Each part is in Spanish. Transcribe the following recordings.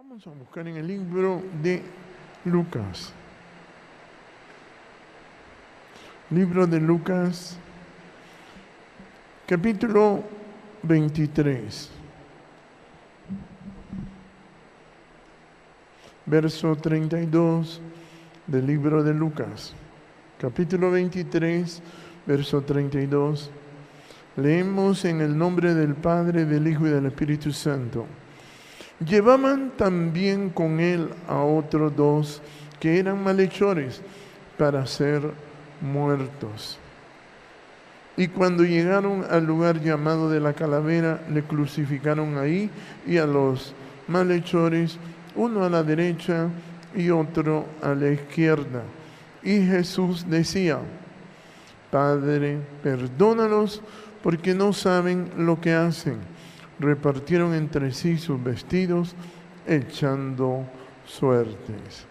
Vamos a buscar en el libro de Lucas. Libro de Lucas, capítulo 23, verso 32 del libro de Lucas. Capítulo 23, verso 32. Leemos en el nombre del Padre, del Hijo y del Espíritu Santo. Llevaban también con él a otros dos que eran malhechores para ser muertos. Y cuando llegaron al lugar llamado de la Calavera, le crucificaron ahí y a los malhechores, uno a la derecha y otro a la izquierda. Y Jesús decía: Padre, perdónalos porque no saben lo que hacen. Repartieron entre sí sus vestidos, echando suertes.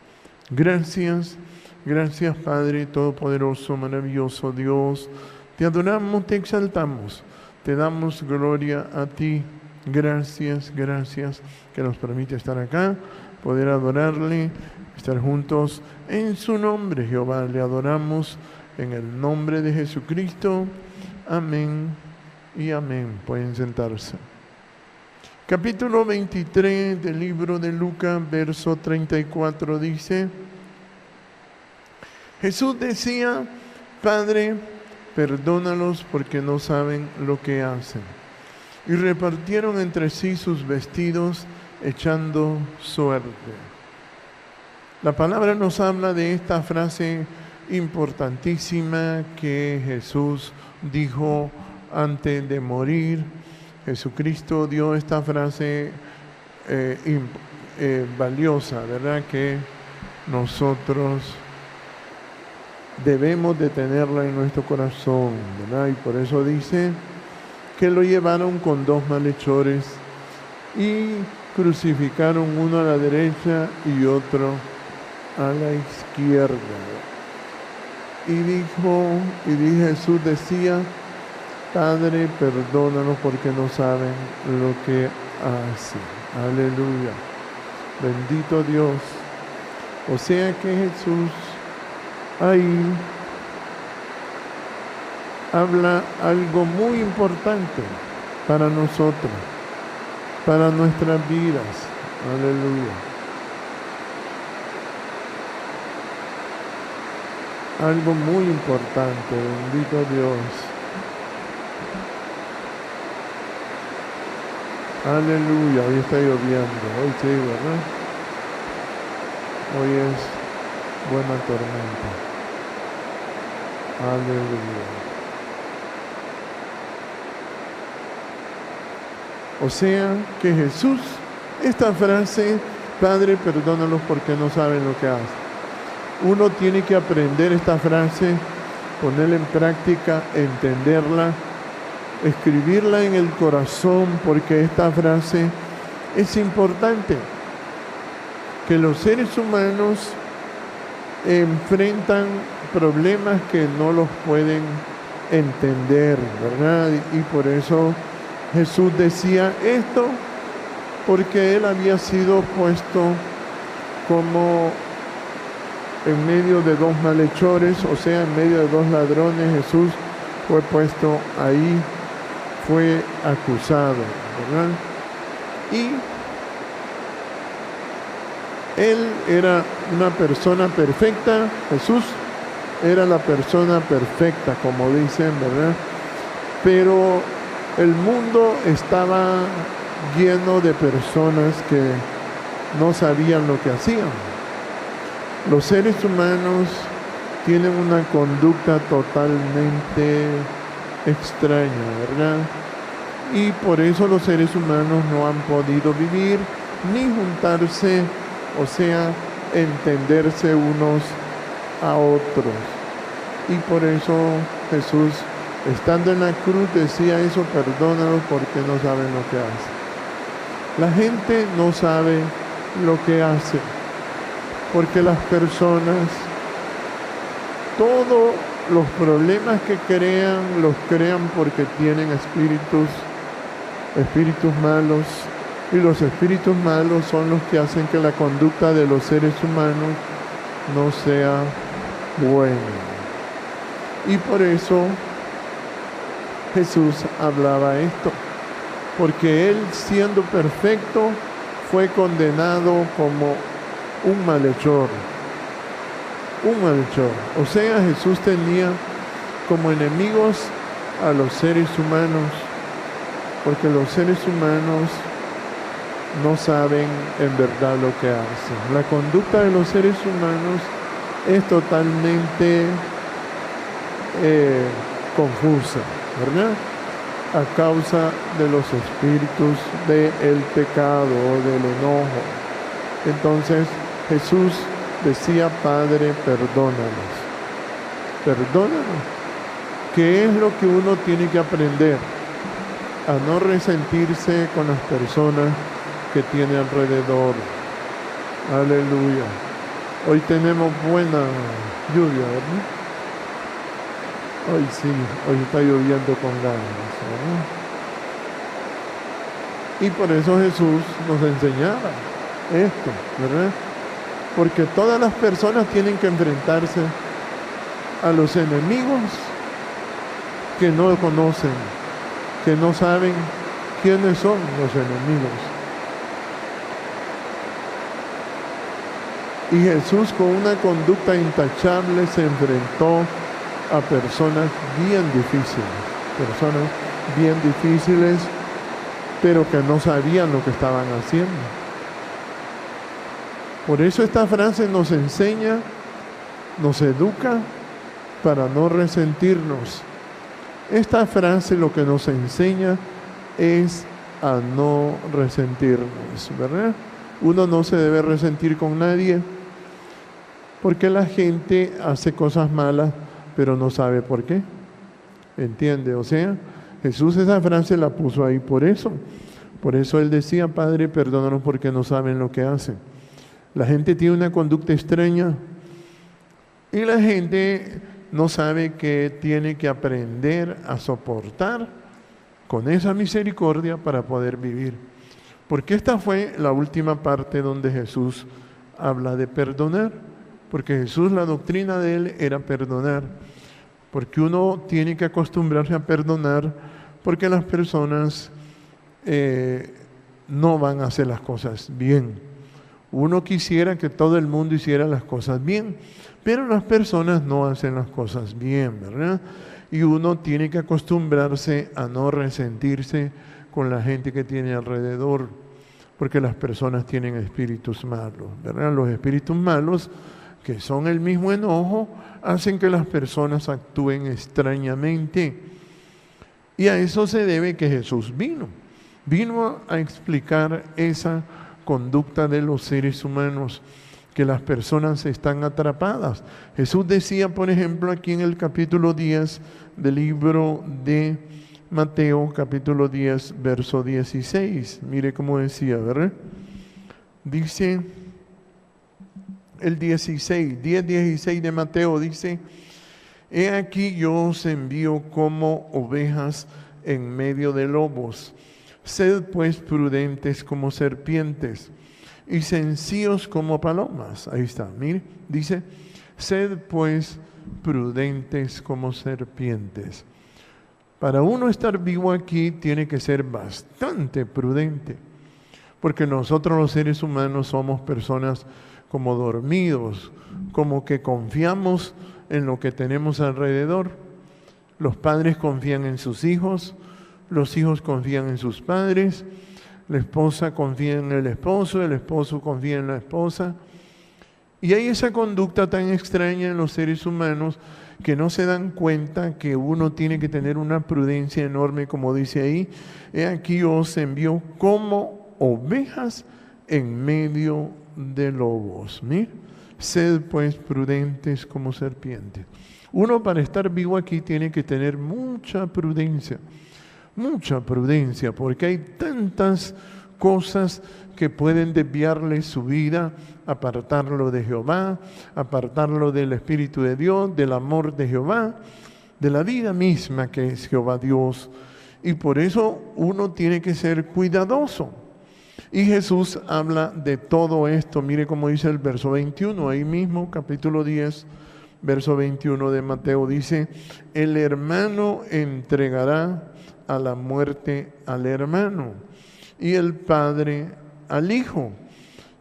Gracias, gracias Padre Todopoderoso, maravilloso Dios. Te adoramos, te exaltamos, te damos gloria a ti. Gracias, gracias que nos permite estar acá, poder adorarle, estar juntos en su nombre. Jehová, le adoramos en el nombre de Jesucristo. Amén y amén. Pueden sentarse. Capítulo 23 del libro de Lucas, verso 34 dice: Jesús decía: Padre, perdónalos porque no saben lo que hacen. Y repartieron entre sí sus vestidos, echando suerte. La palabra nos habla de esta frase importantísima que Jesús dijo antes de morir. Jesucristo dio esta frase valiosa, ¿verdad? Que nosotros debemos de tenerla en nuestro corazón, ¿verdad? Y por eso dice que lo llevaron con dos malhechores y crucificaron uno a la derecha y otro a la izquierda. Y Jesús decía: Padre, perdónanos porque no saben lo que hacen. Aleluya. Bendito Dios. O sea que Jesús ahí habla algo muy importante para nosotros, para nuestras vidas. Aleluya. Algo muy importante. Bendito Dios. Aleluya, hoy está lloviendo, hoy sí, ¿verdad? Hoy es buena tormenta. Aleluya. O sea que Jesús, esta frase, Padre, perdónalos porque no saben lo que hacen. Uno tiene que aprender esta frase, ponerla en práctica, entenderla, escribirla en el corazón, porque esta frase es importante. Que los seres humanos enfrentan problemas que no los pueden entender, ¿verdad? Y por eso Jesús decía esto, porque Él había sido puesto como en medio de dos malhechores, o sea, en medio de dos ladrones. Jesús fue puesto ahí, fue acusado, ¿verdad? Y Él era una persona perfecta. Jesús era la persona perfecta, como dicen, ¿verdad? Pero el mundo estaba lleno de personas que no sabían lo que hacían. Los seres humanos tienen una conducta totalmente extraña, ¿verdad? Y por eso los seres humanos no han podido vivir ni juntarse, o sea, entenderse unos a otros. Y por eso Jesús, estando en la cruz, decía eso: perdónalos porque no saben lo que hacen. La gente no sabe lo que hace, porque las personas, todos los problemas que los crean porque tienen espíritus malos, Y los espíritus malos son los que hacen que la conducta de los seres humanos no sea buena. Y por eso Jesús hablaba esto, porque Él, siendo perfecto, fue condenado como un malhechor. Un malhechor. O sea, Jesús tenía como enemigos a los seres humanos, porque los seres humanos no saben en verdad lo que hacen. La conducta de los seres humanos es totalmente confusa, ¿verdad? A causa de los espíritus del pecado o del enojo. Entonces Jesús decía: Padre, perdónanos. Perdónanos. ¿Qué es lo que uno tiene que aprender? A no resentirse con las personas que tiene alrededor. Aleluya. Hoy tenemos buena lluvia, ¿verdad? Hoy sí, hoy está lloviendo con ganas, ¿verdad? Y por eso Jesús nos enseñaba esto, ¿verdad? Porque todas las personas tienen que enfrentarse a los enemigos que no conocen, que no saben quiénes son los enemigos. Y Jesús, con una conducta intachable, se enfrentó a personas bien difíciles, pero que no sabían lo que estaban haciendo. Por eso esta frase nos enseña, nos educa para no resentirnos. Esta frase lo que nos enseña es a no resentirnos, ¿verdad? Uno no se debe resentir con nadie, porque la gente hace cosas malas, pero no sabe por qué. ¿Entiende? O sea, Jesús esa frase la puso ahí por eso. Por eso Él decía: Padre, perdónanos porque no saben lo que hacen. La gente tiene una conducta extraña y la gente no sabe que tiene que aprender a soportar con esa misericordia para poder vivir. Porque esta fue la última parte donde Jesús habla de perdonar. Porque Jesús, la doctrina de Él era perdonar. Porque uno tiene que acostumbrarse a perdonar, porque las personas no van a hacer las cosas bien. Uno quisiera que todo el mundo hiciera las cosas bien, pero las personas no hacen las cosas bien, ¿verdad? Y uno tiene que acostumbrarse a no resentirse con la gente que tiene alrededor, porque las personas tienen espíritus malos, ¿verdad? Los espíritus malos, que son el mismo enojo, hacen que las personas actúen extrañamente. Y a eso se debe que Jesús vino a explicar esa conducta de los seres humanos, que las personas están atrapadas. Jesús decía, por ejemplo, aquí en el capítulo 10 del libro de Mateo, capítulo 10, verso 16. Mire cómo decía, ¿verdad? Dice el 10:16 de Mateo, dice: He aquí yo os envío como ovejas en medio de lobos. Sed pues prudentes como serpientes y sencillos como palomas. Ahí está, mire, dice: sed pues prudentes como serpientes. Para uno estar vivo aquí tiene que ser bastante prudente, porque nosotros los seres humanos somos personas como dormidos, como que confiamos en lo que tenemos alrededor. Los padres confían en sus hijos, los hijos confían en sus padres, la esposa confía en el esposo confía en la esposa. Y hay esa conducta tan extraña en los seres humanos que no se dan cuenta que uno tiene que tener una prudencia enorme, como dice ahí: He aquí os envío como ovejas en medio de lobos. Mira, sed pues prudentes como serpientes. Uno, para estar vivo aquí, tiene que tener mucha prudencia, porque hay tantas cosas que pueden desviarle su vida, apartarlo de Jehová, apartarlo del Espíritu de Dios, del amor de Jehová, de la vida misma que es Jehová Dios. Y por eso uno tiene que ser cuidadoso. Y Jesús habla de todo esto. Mire cómo dice el verso 21, ahí mismo, capítulo 10, verso 21 de Mateo, dice: el hermano entregará a la muerte al hermano, y el padre al hijo.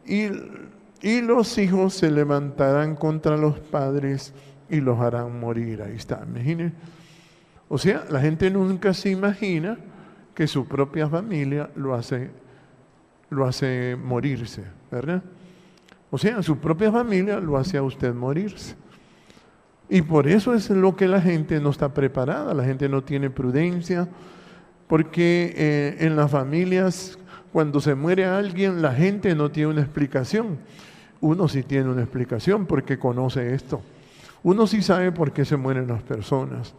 Y los hijos se levantarán contra los padres y los harán morir. Ahí está, imagínense. O sea, la gente nunca se imagina que su propia familia lo hace morirse, ¿verdad? O sea, su propia familia lo hace a usted morirse. Y por eso es lo que la gente no está preparada, la gente no tiene prudencia, porque en las familias, cuando se muere alguien, la gente no tiene una explicación. Uno sí tiene una explicación porque conoce esto. Uno sí sabe por qué se mueren las personas.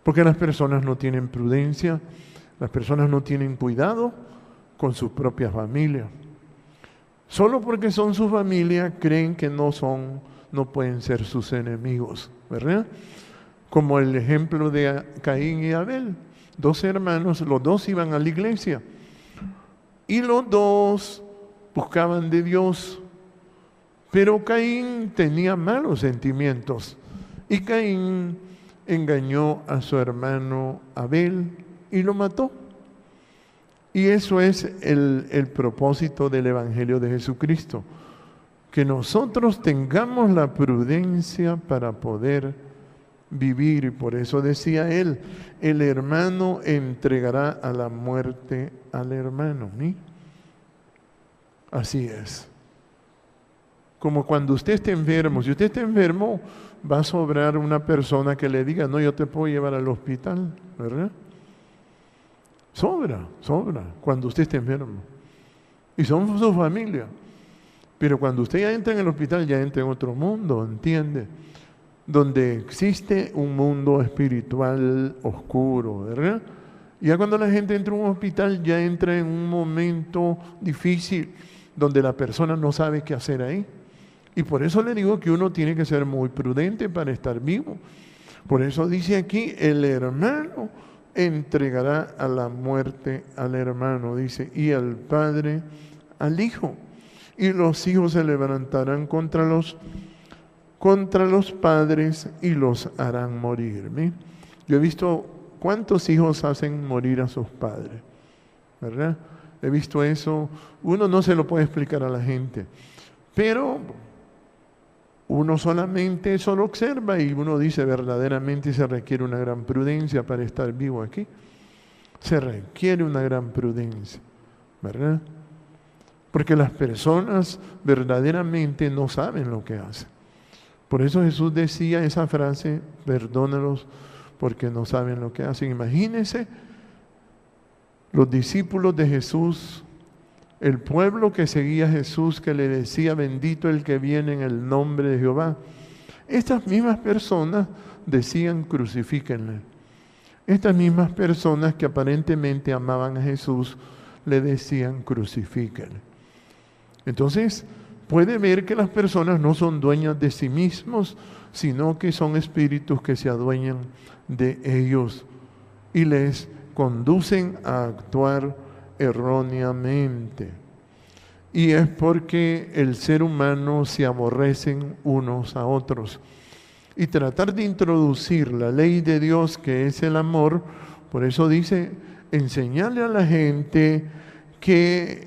Porque las personas no tienen prudencia, las personas no tienen cuidado con su propia familia. Solo porque son su familia creen que no pueden ser sus enemigos, ¿verdad? Como el ejemplo de Caín y Abel, 2 hermanos, los 2 iban a la iglesia y los 2 buscaban de Dios, pero Caín tenía malos sentimientos y Caín engañó a su hermano Abel y lo mató. Y eso es el propósito del Evangelio de Jesucristo, que nosotros tengamos la prudencia para poder vivir. Y por eso decía él, el hermano entregará a la muerte al hermano. ¿Sí? Así es. Como cuando usted esté enfermo, si usted está enfermo, va a sobrar una persona que le diga: no, yo te puedo llevar al hospital, ¿verdad? Sobra, cuando usted esté enfermo. Y somos su familia. Pero cuando usted ya entra en el hospital, ya entra en otro mundo, ¿entiende? Donde existe un mundo espiritual oscuro, ¿verdad? Ya cuando la gente entra en un hospital, ya entra en un momento difícil, donde la persona no sabe qué hacer ahí. Y por eso le digo que uno tiene que ser muy prudente para estar vivo. Por eso dice aquí, el hermano entregará a la muerte al hermano, dice, y al padre al hijo. Y los hijos se levantarán contra los padres y los harán morir. ¿Sí? Yo he visto cuántos hijos hacen morir a sus padres, ¿verdad? He visto eso. Uno no se lo puede explicar a la gente, pero uno solo observa y uno dice: verdaderamente se requiere una gran prudencia para estar vivo aquí. Se requiere una gran prudencia, ¿verdad? Porque las personas verdaderamente no saben lo que hacen. Por eso Jesús decía esa frase: perdónalos porque no saben lo que hacen. Imagínense los discípulos de Jesús, el pueblo que seguía a Jesús, que le decía: bendito el que viene en el nombre de Jehová. Estas mismas personas decían: crucifíquenle. Estas mismas personas que aparentemente amaban a Jesús le decían: crucifíquenle. Entonces, puede ver que las personas no son dueñas de sí mismos, sino que son espíritus que se adueñan de ellos y les conducen a actuar erróneamente. Y es porque el ser humano se aborrecen unos a otros. Y tratar de introducir la ley de Dios, que es el amor, por eso dice: enseñarle a la gente que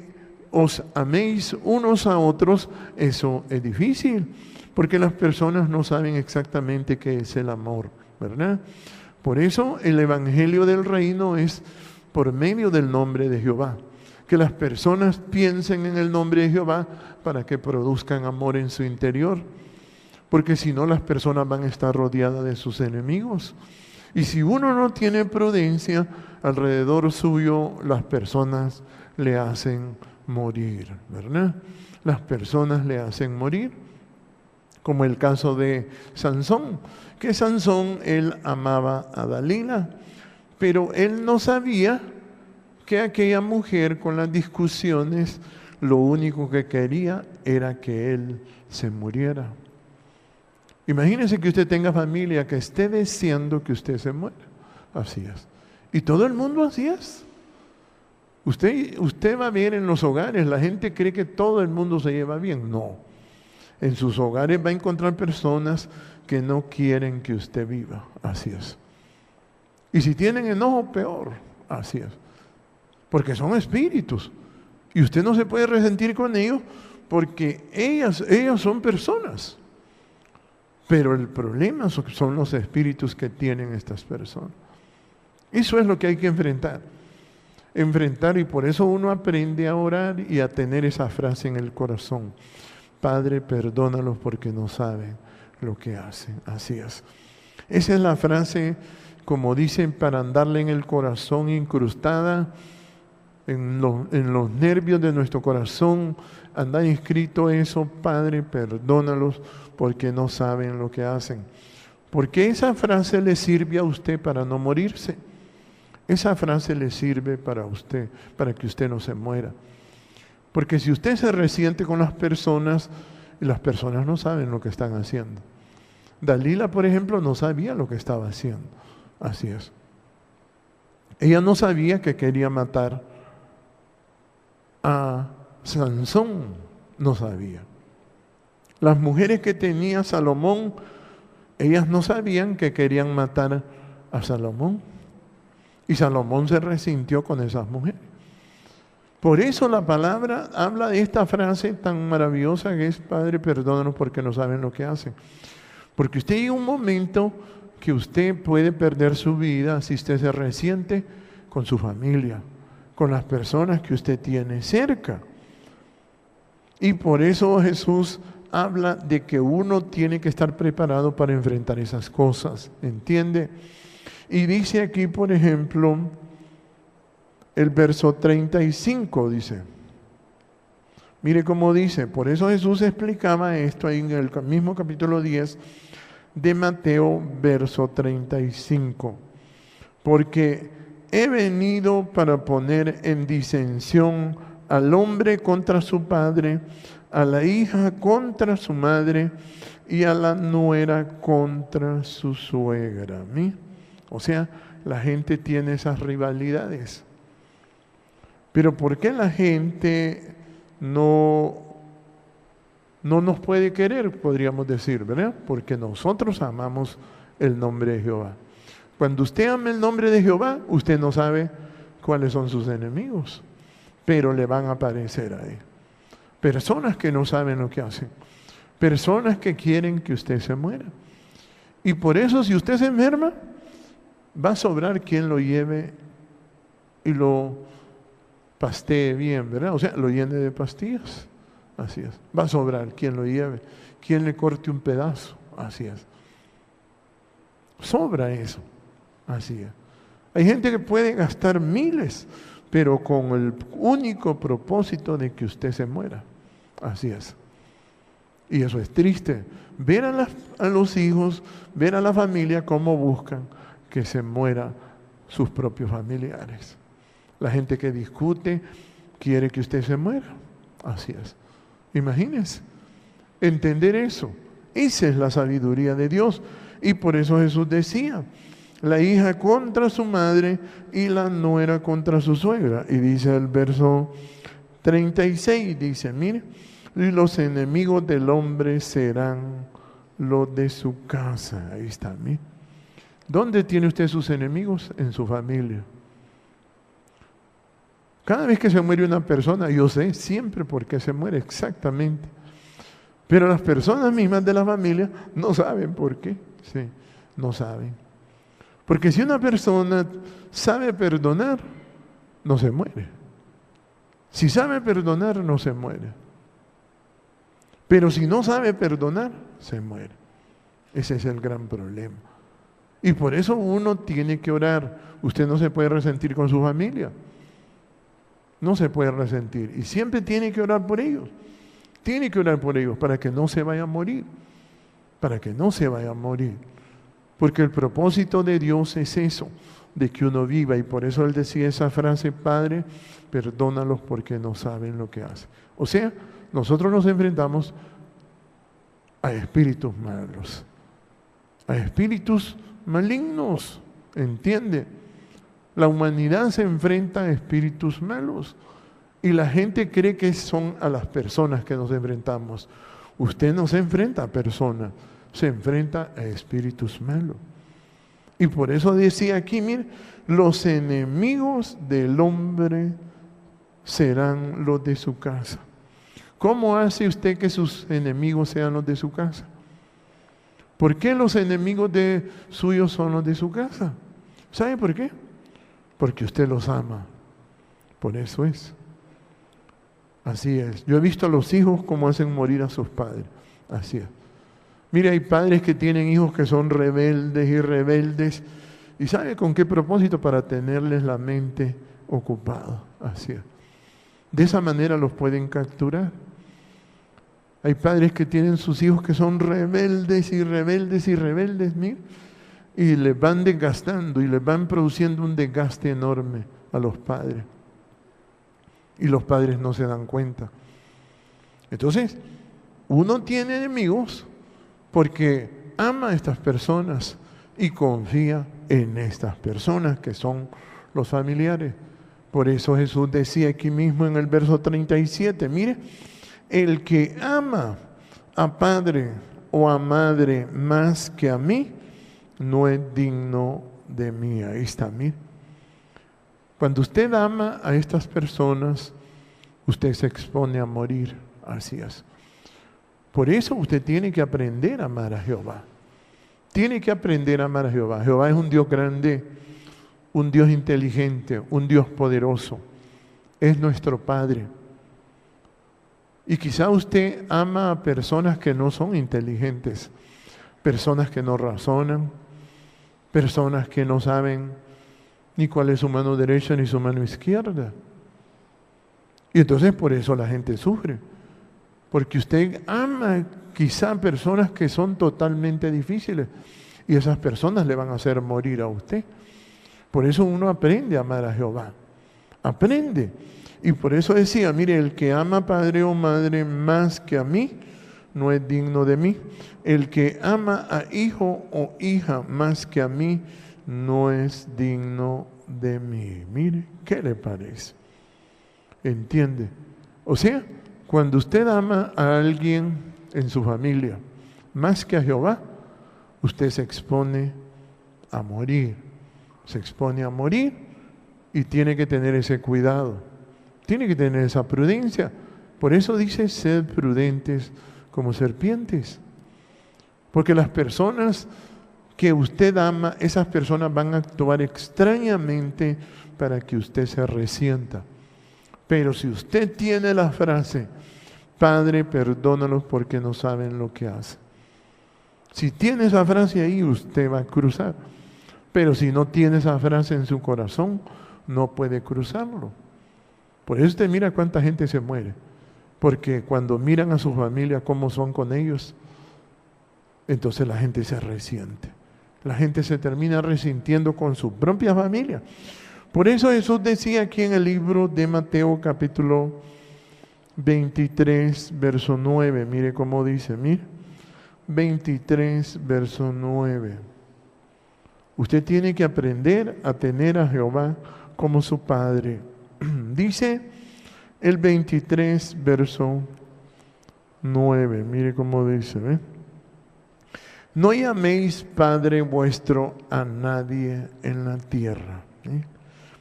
os améis unos a otros. Eso es difícil, porque las personas no saben exactamente qué es el amor, ¿verdad? Por eso el Evangelio del Reino es por medio del nombre de Jehová. Que las personas piensen en el nombre de Jehová para que produzcan amor en su interior. Porque si no, las personas van a estar rodeadas de sus enemigos. Y si uno no tiene prudencia, alrededor suyo las personas le hacen morir, ¿verdad? Las personas le hacen morir. Como el caso de Sansón, que Sansón, él amaba a Dalila, pero él no sabía que aquella mujer, con las discusiones, lo único que quería era que él se muriera. Imagínese que usted tenga familia que esté deseando que usted se muera. Así es. Y todo el mundo así es. Usted va a ver en los hogares, la gente cree que todo el mundo se lleva bien. No. En sus hogares va a encontrar personas que no quieren que usted viva. Así es. Y si tienen enojo, peor. Así es. Porque son espíritus. Y usted no se puede resentir con ellos porque ellos son personas. Pero el problema son los espíritus que tienen estas personas. Eso es lo que hay que enfrentar. Y por eso uno aprende a orar y a tener esa frase en el corazón. Padre, perdónalos porque no saben lo que hacen. Así es. Esa es la frase, como dicen, para andarle en el corazón, incrustada en los nervios de nuestro corazón. Anda inscrito eso: Padre, perdónalos porque no saben lo que hacen. Porque esa frase le sirve a usted para no morirse. Esa frase le sirve para usted, para que usted no se muera. Porque si usted se resiente con las personas, y las personas no saben lo que están haciendo. Dalila, por ejemplo, no sabía lo que estaba haciendo. Así es. Ella no sabía que quería matar a Sansón. No sabía. Las mujeres que tenía Salomón, ellas no sabían que querían matar a Salomón. Y Salomón se resintió con esas mujeres. Por eso la palabra habla de esta frase tan maravillosa que es: Padre, perdónanos porque no saben lo que hacen. Porque usted llega un momento que usted puede perder su vida si usted se resiente con su familia, con las personas que usted tiene cerca. Y por eso Jesús habla de que uno tiene que estar preparado para enfrentar esas cosas, ¿entiende? Y dice aquí, por ejemplo, el verso 35, dice. Mire cómo dice. Por eso Jesús explicaba esto ahí en el mismo capítulo 10 de Mateo, verso 35. Porque he venido para poner en disensión al hombre contra su padre, a la hija contra su madre y a la nuera contra su suegra. ¿Sí? O sea, la gente tiene esas rivalidades. Pero ¿por qué la gente no nos puede querer? Podríamos decir, ¿verdad? Porque nosotros amamos el nombre de Jehová. Cuando usted ama el nombre de Jehová, usted no sabe cuáles son sus enemigos, pero le van a aparecer ahí. Personas que no saben lo que hacen. Personas que quieren que usted se muera. Y por eso, si usted se enferma, va a sobrar quien lo lleve y lo pastee bien, ¿verdad? O sea, lo llene de pastillas. Así es. Va a sobrar quien lo lleve, quien le corte un pedazo. Así es. Sobra eso. Así es. Hay gente que puede gastar miles, pero con el único propósito de que usted se muera. Así es. Y eso es triste. Ver a los hijos, ver a la familia cómo buscan que se mueran sus propios familiares. La gente que discute quiere que usted se muera. Así es. Imagínense. Entender eso. Esa es la sabiduría de Dios. Y por eso Jesús decía: la hija contra su madre y la nuera contra su suegra. Y dice el verso 36, dice, mire, y los enemigos del hombre serán los de su casa. Ahí está, mire. ¿Dónde tiene usted sus enemigos? En su familia. Cada vez que se muere una persona, yo sé siempre por qué se muere exactamente. Pero las personas mismas de la familia no saben por qué. Sí, no saben. Porque si una persona sabe perdonar, no se muere. Si sabe perdonar, no se muere. Pero si no sabe perdonar, se muere. Ese es el gran problema. Y por eso uno tiene que orar. Usted no se puede resentir con su familia. No se puede resentir. Y siempre tiene que orar por ellos. Tiene que orar por ellos para que no se vaya a morir. Para que no se vaya a morir. Porque el propósito de Dios es eso, de que uno viva. Y por eso Él decía esa frase: Padre, perdónalos porque no saben lo que hacen. O sea, nosotros nos enfrentamos a espíritus malos. A espíritus malignos. ¿Entiende? La humanidad se enfrenta a espíritus malos y la gente cree que son a las personas que nos enfrentamos. Usted no se enfrenta a personas, se enfrenta a espíritus malos. Y por eso decía aquí, mire, los enemigos del hombre serán los de su casa. ¿Cómo hace usted que sus enemigos sean los de su casa? ¿Por qué los enemigos suyos son los de su casa? ¿Sabe por qué? Porque usted los ama. Por eso es. Así es. Yo he visto a los hijos cómo hacen morir a sus padres. Así es. Mire, hay padres que tienen hijos que son rebeldes y rebeldes. ¿Y sabe con qué propósito? Para tenerles la mente ocupada. Así es. De esa manera los pueden capturar. Hay padres que tienen sus hijos que son rebeldes y rebeldes y rebeldes, mire, y les van desgastando y les van produciendo un desgaste enorme a los padres. Y los padres no se dan cuenta. Entonces, uno tiene enemigos porque ama a estas personas y confía en estas personas que son los familiares. Por eso Jesús decía aquí mismo en el verso 37, mire, el que ama a padre o a madre más que a mí, no es digno de mí. Ahí está, mire. Cuando usted ama a estas personas, usted se expone a morir. Así es. Por eso usted tiene que aprender a amar a Jehová. Tiene que aprender a amar a Jehová. Jehová es un Dios grande, un Dios inteligente, un Dios poderoso. Es nuestro Padre. Y quizá usted ama a personas que no son inteligentes, personas que no razonan, personas que no saben ni cuál es su mano derecha ni su mano izquierda. Y entonces por eso la gente sufre. Porque usted ama quizá personas que son totalmente difíciles y esas personas le van a hacer morir a usted. Por eso uno aprende a amar a Jehová. Aprende. Y por eso decía, mire, el que ama padre o madre más que a mí, no es digno de mí. El que ama a hijo o hija más que a mí, no es digno de mí. Mire, ¿qué le parece? ¿Entiende? O sea, cuando usted ama a alguien en su familia más que a Jehová, usted se expone a morir. Se expone a morir y tiene que tener ese cuidado. Tiene que tener esa prudencia. Por eso dice, sed prudentes como serpientes. Porque las personas que usted ama, esas personas van a actuar extrañamente para que usted se resienta. Pero si usted tiene la frase, Padre, perdónalos porque no saben lo que hacen. Si tiene esa frase ahí, usted va a cruzar. Pero si no tiene esa frase en su corazón, no puede cruzarlo. Por eso usted mira cuánta gente se muere. Porque cuando miran a su familia cómo son con ellos, entonces la gente se resiente. La gente se termina resintiendo con su propia familia. Por eso Jesús decía aquí en el libro de Mateo capítulo 23, verso 9. Mire cómo dice, mire. 23, verso 9. Usted tiene que aprender a tener a Jehová como su Padre. Dice el 23, verso 9. Mire cómo dice, ¿ve? No llaméis Padre vuestro a nadie en la tierra, ¿sí?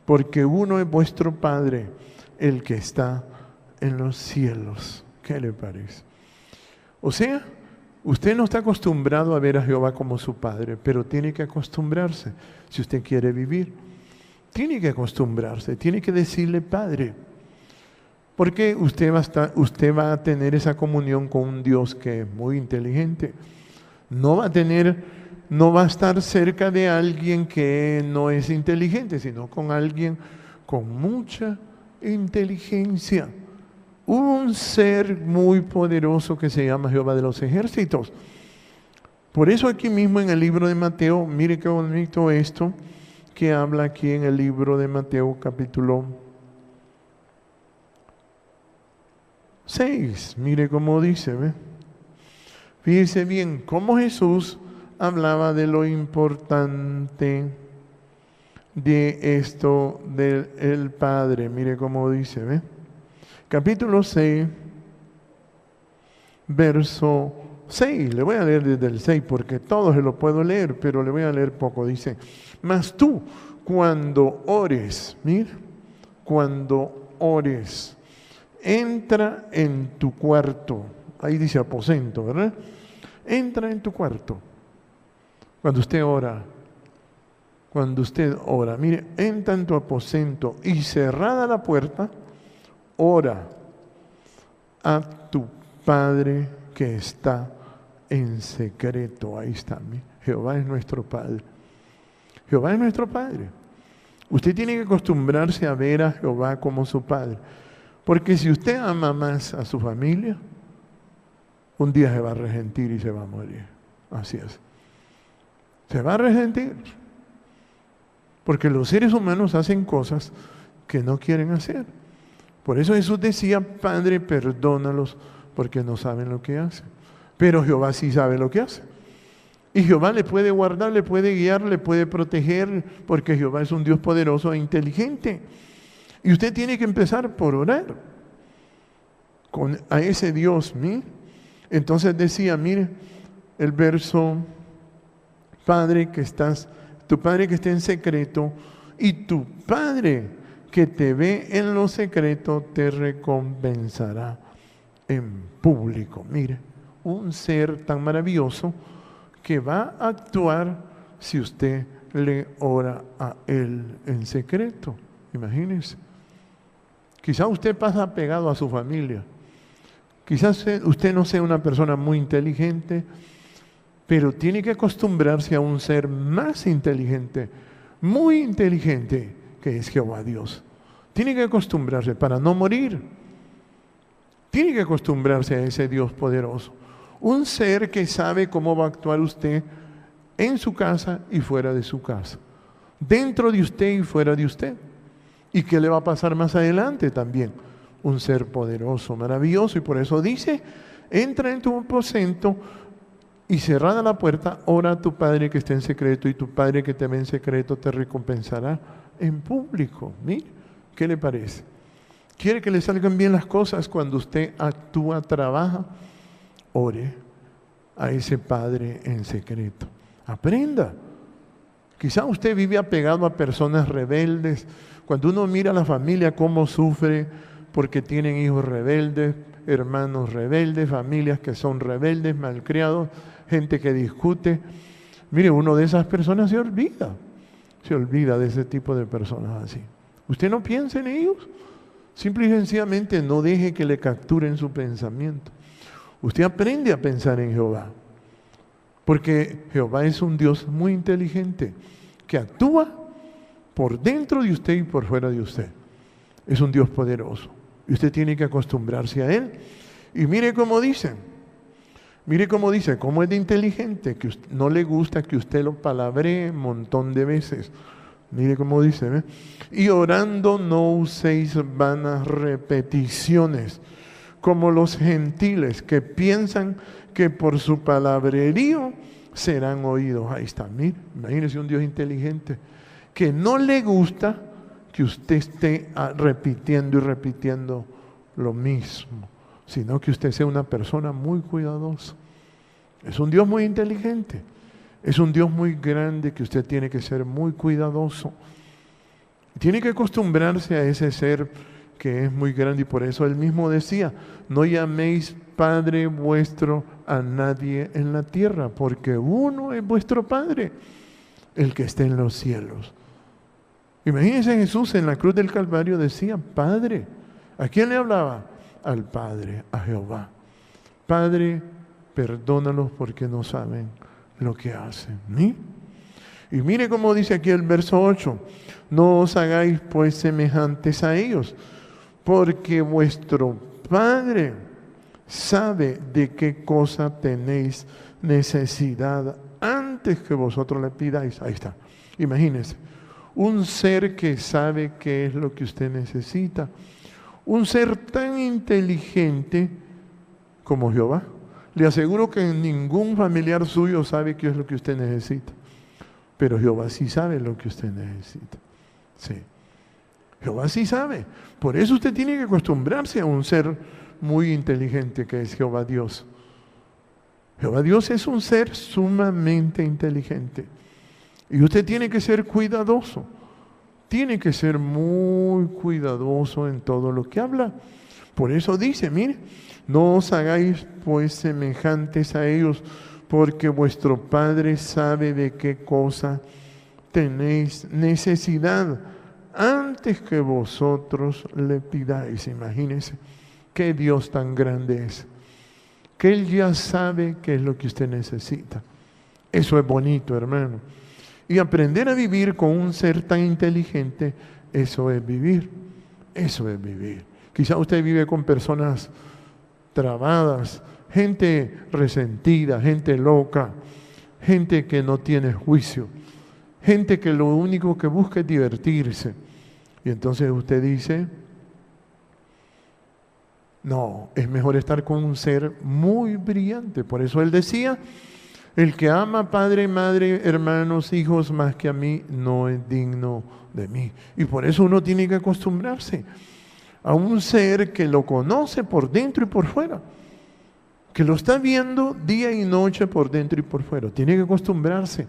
Porque uno es vuestro Padre, el que está en los cielos. ¿Qué le parece? O sea, usted no está acostumbrado a ver a Jehová como su Padre, pero tiene que acostumbrarse si usted quiere vivir. Tiene que acostumbrarse, tiene que decirle Padre. Porque usted va a tener esa comunión con un Dios que es muy inteligente. No va a estar cerca de alguien que no es inteligente, sino con alguien con mucha inteligencia. Un ser muy poderoso que se llama Jehová de los ejércitos. Por eso aquí mismo en el libro de Mateo, mire qué bonito esto que habla aquí en el libro de Mateo capítulo 6. Mire cómo dice, ¿ve? Fíjese bien cómo Jesús hablaba de lo importante de esto del Padre. Mire cómo dice, ¿ve? Capítulo 6, verso 6. Le voy a leer desde el 6 porque todo se lo puedo leer, pero le voy a leer poco. Dice, mas tú cuando ores, mira, cuando ores, entra en tu cuarto. Ahí dice aposento, ¿verdad? Entra en tu cuarto. Cuando usted ora, mire, entra en tu aposento y cerrada la puerta, ora a tu Padre que está en secreto. Ahí está, Jehová es nuestro Padre. Jehová es nuestro Padre. Usted tiene que acostumbrarse a ver a Jehová como su Padre. Porque si usted ama más a su familia, un día se va a resentir y se va a morir. Así es. Se va a resentir. Porque los seres humanos hacen cosas que no quieren hacer. Por eso Jesús decía, Padre, perdónalos porque no saben lo que hacen. Pero Jehová sí sabe lo que hace. Y Jehová le puede guardar, le puede guiar, le puede proteger, porque Jehová es un Dios poderoso e inteligente. Y usted tiene que empezar por orar a ese Dios, ¿sí? Entonces decía, mire, el verso, tu Padre que está en secreto, y tu Padre que te ve en lo secreto te recompensará en público. Mire, un ser tan maravilloso que va a actuar si usted le ora a Él en secreto. Imagínense. Quizá usted pasa pegado a su familia. Quizás usted no sea una persona muy inteligente, pero tiene que acostumbrarse a un ser más inteligente, muy inteligente, que es Jehová Dios. Tiene que acostumbrarse para no morir. Tiene que acostumbrarse a ese Dios poderoso. Un ser que sabe cómo va a actuar usted en su casa y fuera de su casa. Dentro de usted y fuera de usted. ¿Y qué le va a pasar más adelante también? Un ser poderoso, maravilloso. Y por eso dice, entra en tu aposento y cerrada la puerta, ora a tu Padre que está en secreto, y tu Padre que te ve en secreto te recompensará en público. Mire, ¿qué le parece? ¿Quiere que le salgan bien las cosas cuando usted actúa, trabaja? Ore a ese Padre en secreto. Aprenda. Quizá usted vive apegado a personas rebeldes. Cuando uno mira a la familia cómo sufre porque tienen hijos rebeldes, hermanos rebeldes, familias que son rebeldes, malcriados, gente que discute. Mire, uno de esas personas se olvida de ese tipo de personas así. Usted no piense en ellos. Simple y sencillamente no deje que le capturen su pensamiento. Usted aprende a pensar en Jehová, porque Jehová es un Dios muy inteligente, que actúa por dentro de usted y por fuera de usted. Es un Dios poderoso, y usted tiene que acostumbrarse a Él. Y mire cómo dice, cómo es de inteligente, que no le gusta que usted lo palabree un montón de veces. Mire cómo dice, ¿ve? Y orando no uséis vanas repeticiones, como los gentiles que piensan que por su palabrerío serán oídos. Ahí está, mire, imagínese un Dios inteligente que no le gusta que usted esté repitiendo y repitiendo lo mismo, sino que usted sea una persona muy cuidadosa. Es un Dios muy inteligente, es un Dios muy grande que usted tiene que ser muy cuidadoso. Tiene que acostumbrarse a ese ser que es muy grande, y por eso Él mismo decía, no llaméis Padre vuestro a nadie en la tierra, porque uno es vuestro Padre, el que está en los cielos. Imagínense, Jesús en la cruz del Calvario decía, Padre. ¿A quién le hablaba? Al Padre, a Jehová. Padre, perdónalos porque no saben lo que hacen. ¿Sí? Y mire cómo dice aquí el verso 8, no os hagáis pues semejantes a ellos, porque vuestro Padre sabe de qué cosa tenéis necesidad antes que vosotros le pidáis. Ahí está. Imagínense, un ser que sabe qué es lo que usted necesita. Un ser tan inteligente como Jehová. Le aseguro que ningún familiar suyo sabe qué es lo que usted necesita. Pero Jehová sí sabe lo que usted necesita. Sí. Jehová sí sabe. Por eso usted tiene que acostumbrarse a un ser muy inteligente que es Jehová Dios. Jehová Dios es un ser sumamente inteligente. Y usted tiene que ser cuidadoso. Tiene que ser muy cuidadoso en todo lo que habla. Por eso dice, mire, no os hagáis pues semejantes a ellos, porque vuestro Padre sabe de qué cosa tenéis necesidad antes que vosotros le pidáis. Imagínense qué Dios tan grande es, que Él ya sabe qué es lo que usted necesita. Eso es bonito, hermano. Y aprender a vivir con un ser tan inteligente, eso es vivir. Eso es vivir. Quizá usted vive con personas trabadas, gente resentida, gente loca, gente que no tiene juicio, gente que lo único que busca es divertirse. Y entonces usted dice, no, es mejor estar con un ser muy brillante. Por eso él decía, el que ama padre, madre, hermanos, hijos más que a mí, no es digno de mí. Y por eso uno tiene que acostumbrarse a un ser que lo conoce por dentro y por fuera, que lo está viendo día y noche por dentro y por fuera. Tiene que acostumbrarse.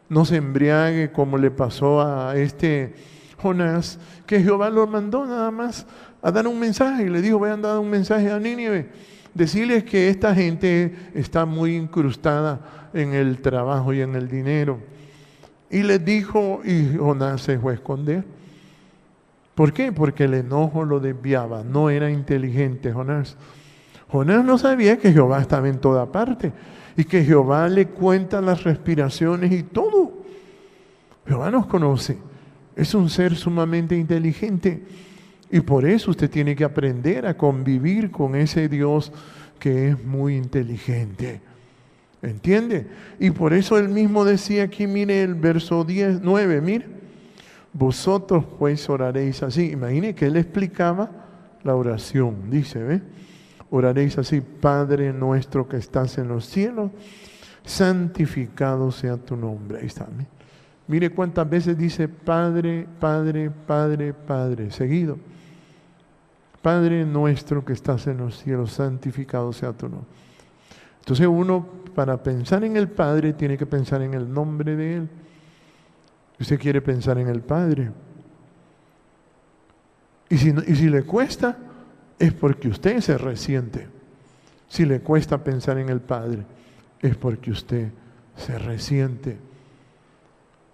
No se embriague como le pasó a este Jonás, que Jehová lo mandó nada más a dar un mensaje y le dijo, vayan a dar un mensaje a Nínive, decirles que esta gente está muy incrustada en el trabajo y en el dinero. Y les dijo, y Jonás se fue a esconder. ¿Por qué? Porque el enojo lo desviaba, no era inteligente Jonás. Jonás no sabía que Jehová estaba en toda parte y que Jehová le cuenta las respiraciones y todo. Jehová nos conoce, es un ser sumamente inteligente y por eso usted tiene que aprender a convivir con ese Dios que es muy inteligente. ¿Entiende? Y por eso él mismo decía aquí, mire el verso 9, mire, vosotros pues oraréis así. Imagine que él explicaba la oración, dice, ¿ve? Oraréis así, Padre nuestro que estás en los cielos, santificado sea tu nombre. Ahí está. Mire cuántas veces dice Padre, Padre, Padre, Padre, seguido. Padre nuestro que estás en los cielos, santificado sea tu nombre. Entonces uno, para pensar en el Padre, tiene que pensar en el nombre de Él. Usted quiere pensar en el Padre. Y si le cuesta, es porque usted se resiente. Si le cuesta pensar en el Padre, es porque usted se resiente.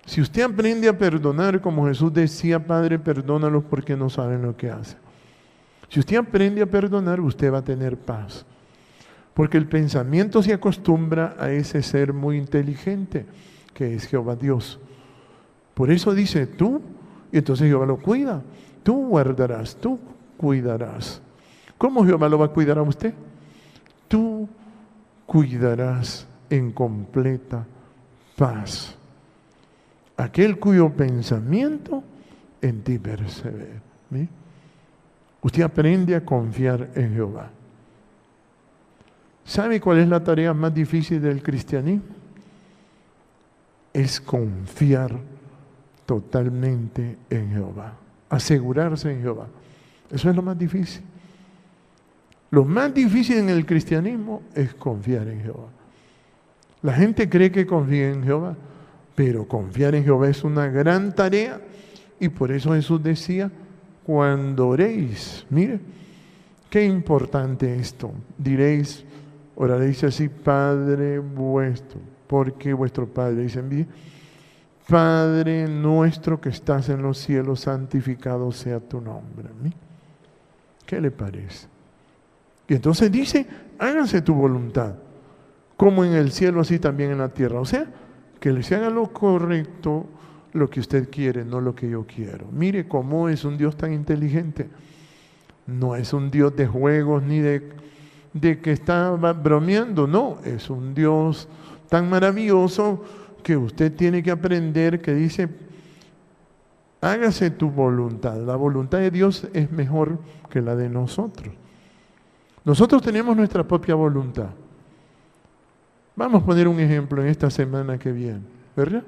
Si usted aprende a perdonar, como Jesús decía, Padre, perdónalos porque no saben lo que hacen. Si usted aprende a perdonar, usted va a tener paz. Porque el pensamiento se acostumbra a ese ser muy inteligente, que es Jehová Dios. Por eso dice tú, y entonces Jehová lo cuida. Tú guardarás, tú cuidarás. ¿Cómo Jehová lo va a cuidar a usted? Tú cuidarás en completa paz aquel cuyo pensamiento en ti persevera. ¿Sí? Usted aprende a confiar en Jehová. ¿Sabe cuál es la tarea más difícil del cristianismo? Es confiar totalmente en Jehová, asegurarse en Jehová. Eso es lo más difícil. Lo más difícil en el cristianismo es confiar en Jehová. La gente cree que confía en Jehová, pero confiar en Jehová es una gran tarea y por eso Jesús decía, cuando oréis, mire, qué importante esto, diréis, oraréis así, Padre vuestro, porque vuestro Padre, dicen bien, Padre nuestro que estás en los cielos, santificado sea tu nombre. ¿Qué le parece? Y entonces dice, hágase tu voluntad, como en el cielo, así también en la tierra. O sea, que se haga lo correcto, lo que usted quiere, no lo que yo quiero. Mire cómo es un Dios tan inteligente. No es un Dios de juegos ni de que está bromeando, no. Es un Dios tan maravilloso que usted tiene que aprender, que dice, hágase tu voluntad. La voluntad de Dios es mejor que la de nosotros. Nosotros tenemos nuestra propia voluntad. Vamos a poner un ejemplo en esta semana que viene, ¿verdad?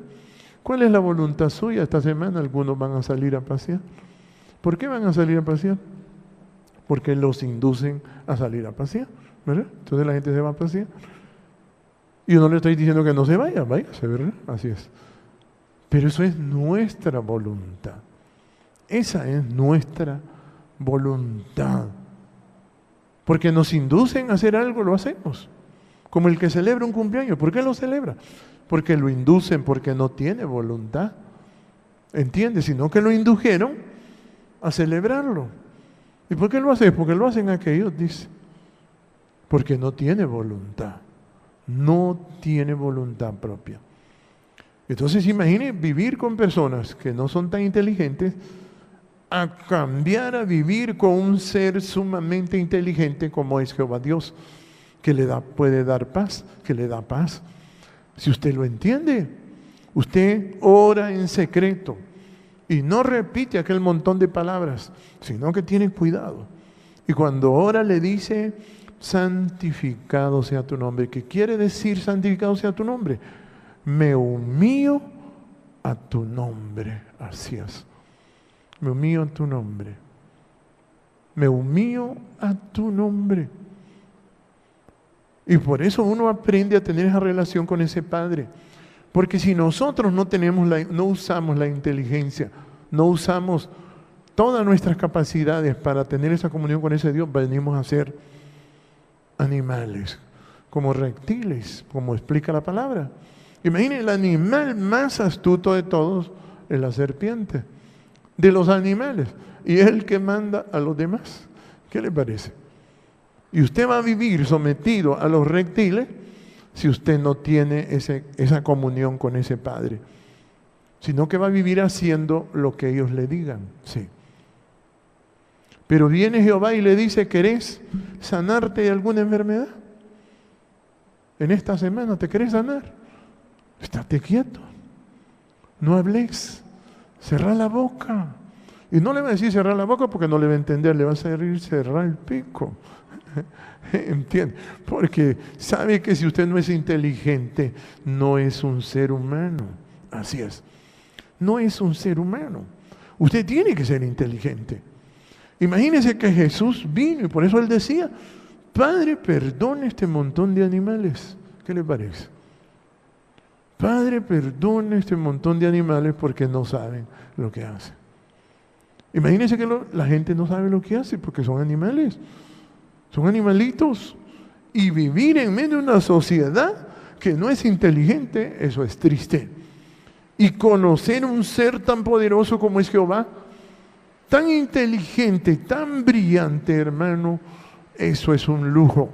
¿Cuál es la voluntad suya? Esta semana algunos van a salir a pasear. ¿Por qué van a salir a pasear? Porque los inducen a salir a pasear, ¿verdad? Entonces la gente se va a pasear. Y yo no le estoy diciendo que no se vaya, váyase, ¿verdad? Así es. Pero eso es nuestra voluntad. Esa es nuestra voluntad. Porque nos inducen a hacer algo, lo hacemos. Como el que celebra un cumpleaños. ¿Por qué lo celebra? Porque lo inducen, porque no tiene voluntad. ¿Entiendes? Sino que lo indujeron a celebrarlo. ¿Y por qué lo hace? Porque lo hacen aquellos, dice. Porque no tiene voluntad. No tiene voluntad propia. Entonces imagine vivir con personas que no son tan inteligentes a cambiar a vivir con un ser sumamente inteligente como es Jehová Dios, que puede dar paz, que le da paz. Si usted lo entiende, usted ora en secreto y no repite aquel montón de palabras, sino que tiene cuidado. Y cuando ora le dice, santificado sea tu nombre. ¿Qué quiere decir santificado sea tu nombre? Me humillo a tu nombre. Así es. Me humillo a tu nombre. Me humillo a tu nombre. Y por eso uno aprende a tener esa relación con ese Padre. Porque si nosotros no usamos la inteligencia, no usamos todas nuestras capacidades para tener esa comunión con ese Dios, venimos a ser animales, como reptiles, como explica la palabra. Imaginen, el animal más astuto de todos es la serpiente, de los animales, y es el que manda a los demás. ¿Qué le parece? Y usted va a vivir sometido a los reptiles si usted no tiene esa comunión con ese Padre, sino que va a vivir haciendo lo que ellos le digan. Sí. Pero viene Jehová y le dice, ¿querés sanarte de alguna enfermedad? En esta semana, ¿te querés sanar? Estate quieto, no hables, cerrá la boca. Y no le va a decir cerrar la boca porque no le va a entender, le va a decir cerrar el pico. ¿Entiende? Porque sabe que si usted no es inteligente, no es un ser humano. Así es. No es un ser humano. Usted tiene que ser inteligente. Imagínese que Jesús vino y por eso Él decía, Padre, perdona este montón de animales. ¿Qué le parece? Padre, perdona este montón de animales porque no saben lo que hacen. Imagínese que la gente no sabe lo que hace porque son animales. Son animalitos. Y vivir en medio de una sociedad que no es inteligente, eso es triste. Y conocer un ser tan poderoso como es Jehová, tan inteligente, tan brillante, hermano, eso es un lujo.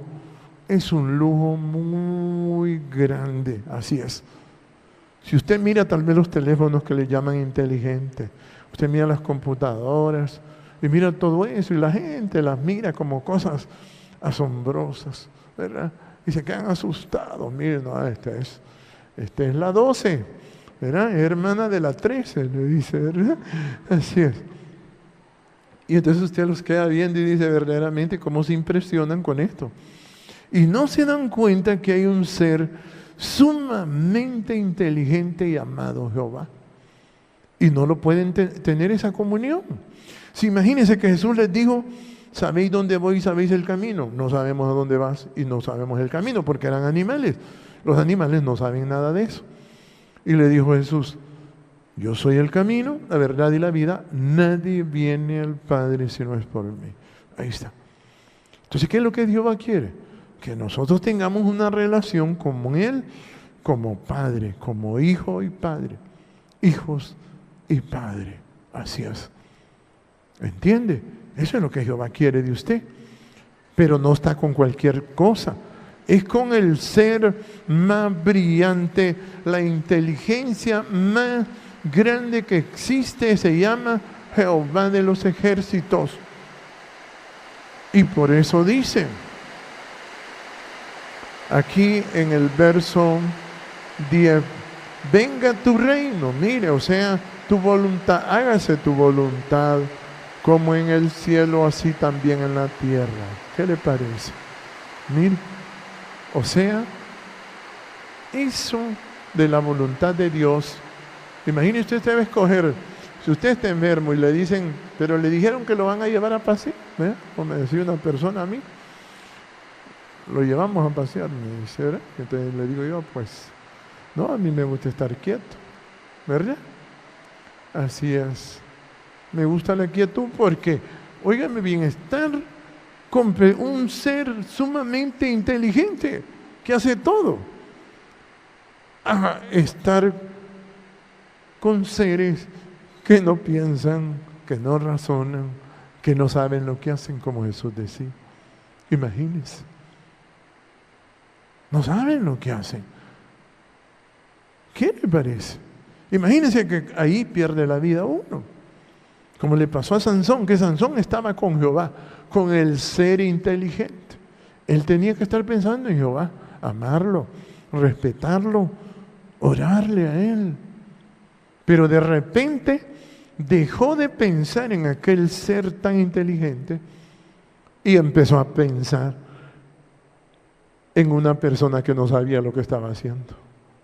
Es un lujo muy grande. Así es. Si usted mira tal vez los teléfonos que le llaman inteligentes, usted mira las computadoras y mira todo eso y la gente las mira como cosas asombrosas, ¿verdad? Y se quedan asustados. Miren, no, esta es la 12, ¿verdad? Es hermana de la 13, le dice, ¿verdad? Así es. Y entonces usted los queda viendo y dice verdaderamente cómo se impresionan con esto. Y no se dan cuenta que hay un ser sumamente inteligente llamado Jehová. Y no lo pueden tener esa comunión. Si imagínense que Jesús les dijo, ¿sabéis dónde voy y sabéis el camino? No sabemos a dónde vas y no sabemos el camino porque eran animales. Los animales no saben nada de eso. Y le dijo Jesús, yo soy el camino, la verdad y la vida. Nadie viene al Padre si no es por mí. Ahí está. Entonces, ¿qué es lo que Jehová quiere? Que nosotros tengamos una relación con Él como Padre, como hijo y padre. Hijos y padre. Así es. ¿Entiende? Eso es lo que Jehová quiere de usted. Pero no está con cualquier cosa. Es con el ser más brillante, la inteligencia más grande que existe, se llama Jehová de los ejércitos. Y por eso dice, aquí en el verso 10, venga tu reino, mire, o sea, tu voluntad, hágase tu voluntad, como en el cielo, así también en la tierra. ¿Qué le parece? Mire, o sea, eso de la voluntad de Dios Imagínese usted va a escoger, si usted está enfermo y le dicen, pero le dijeron que lo van a llevar a pasear, ¿verdad? O me decía una persona a mí, lo llevamos a pasear, me dice, ¿verdad? Entonces le digo yo, pues, no, a mí me gusta estar quieto, ¿verdad? Así es. Me gusta la quietud porque, óigame bien, estar con un ser sumamente inteligente que hace todo, a estar con seres que no piensan, que no razonan, que no saben lo que hacen, como Jesús decía. Imagínense. No saben lo que hacen. ¿Qué le parece? Imagínense que ahí pierde la vida uno. Como le pasó a Sansón, que Sansón estaba con Jehová, con el ser inteligente. Él tenía que estar pensando en Jehová, amarlo, respetarlo, orarle a Él. Pero de repente dejó de pensar en aquel ser tan inteligente y empezó a pensar en una persona que no sabía lo que estaba haciendo.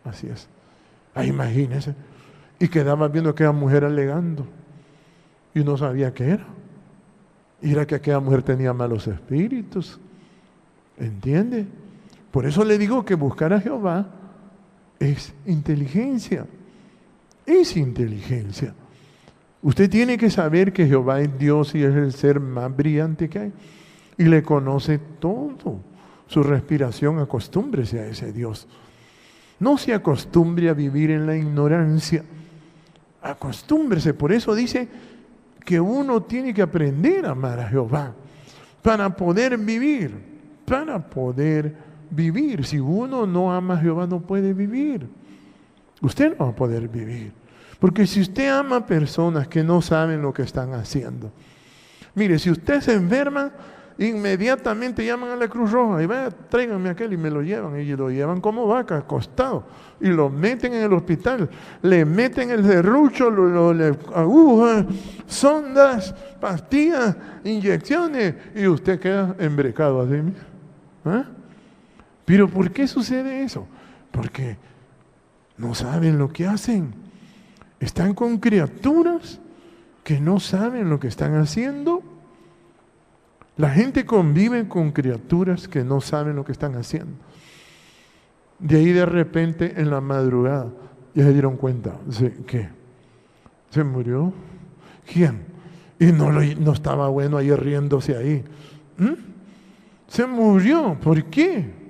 Así es. Ah, imagínense. Y quedaba viendo a aquella mujer alegando. Y no sabía qué era. Y era que aquella mujer tenía malos espíritus. ¿Entiende? Por eso le digo que buscar a Jehová es inteligencia. Es inteligencia. Usted tiene que saber que Jehová es Dios y es el ser más brillante que hay. Y le conoce todo. Su respiración, acostúmbrese a ese Dios. No se acostumbre a vivir en la ignorancia. Acostúmbrese. Por eso dice que uno tiene que aprender a amar a Jehová para poder vivir. Para poder vivir. Si uno no ama a Jehová, no puede vivir. Usted no va a poder vivir. Porque si usted ama a personas que no saben lo que están haciendo. Mire, si usted se enferma, inmediatamente llaman a la Cruz Roja y vaya, tráiganme aquel y me lo llevan. Y lo llevan como vaca, acostado. Y lo meten en el hospital. Le meten el serrucho, agujas, sondas, pastillas, inyecciones. Y usted queda embrecado así. ¿Ah? Pero ¿por qué sucede eso? Porque no saben lo que hacen. Están con criaturas que no saben lo que están haciendo. La gente convive con criaturas que no saben lo que están haciendo. De ahí de repente en la madrugada ya se dieron cuenta. ¿Qué? ¿Se murió? ¿Quién? Y no estaba bueno ahí riéndose ahí. Se murió. ¿Por qué?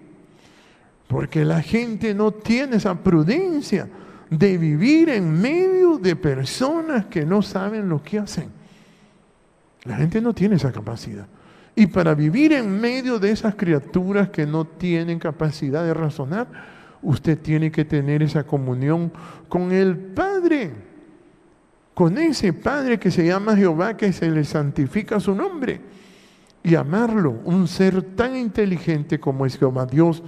Porque la gente no tiene esa prudencia de vivir en medio de personas que no saben lo que hacen. La gente no tiene esa capacidad. Y para vivir en medio de esas criaturas que no tienen capacidad de razonar, usted tiene que tener esa comunión con el Padre, con ese Padre que se llama Jehová, que se le santifica su nombre, y amarlo, un ser tan inteligente como es Jehová Dios.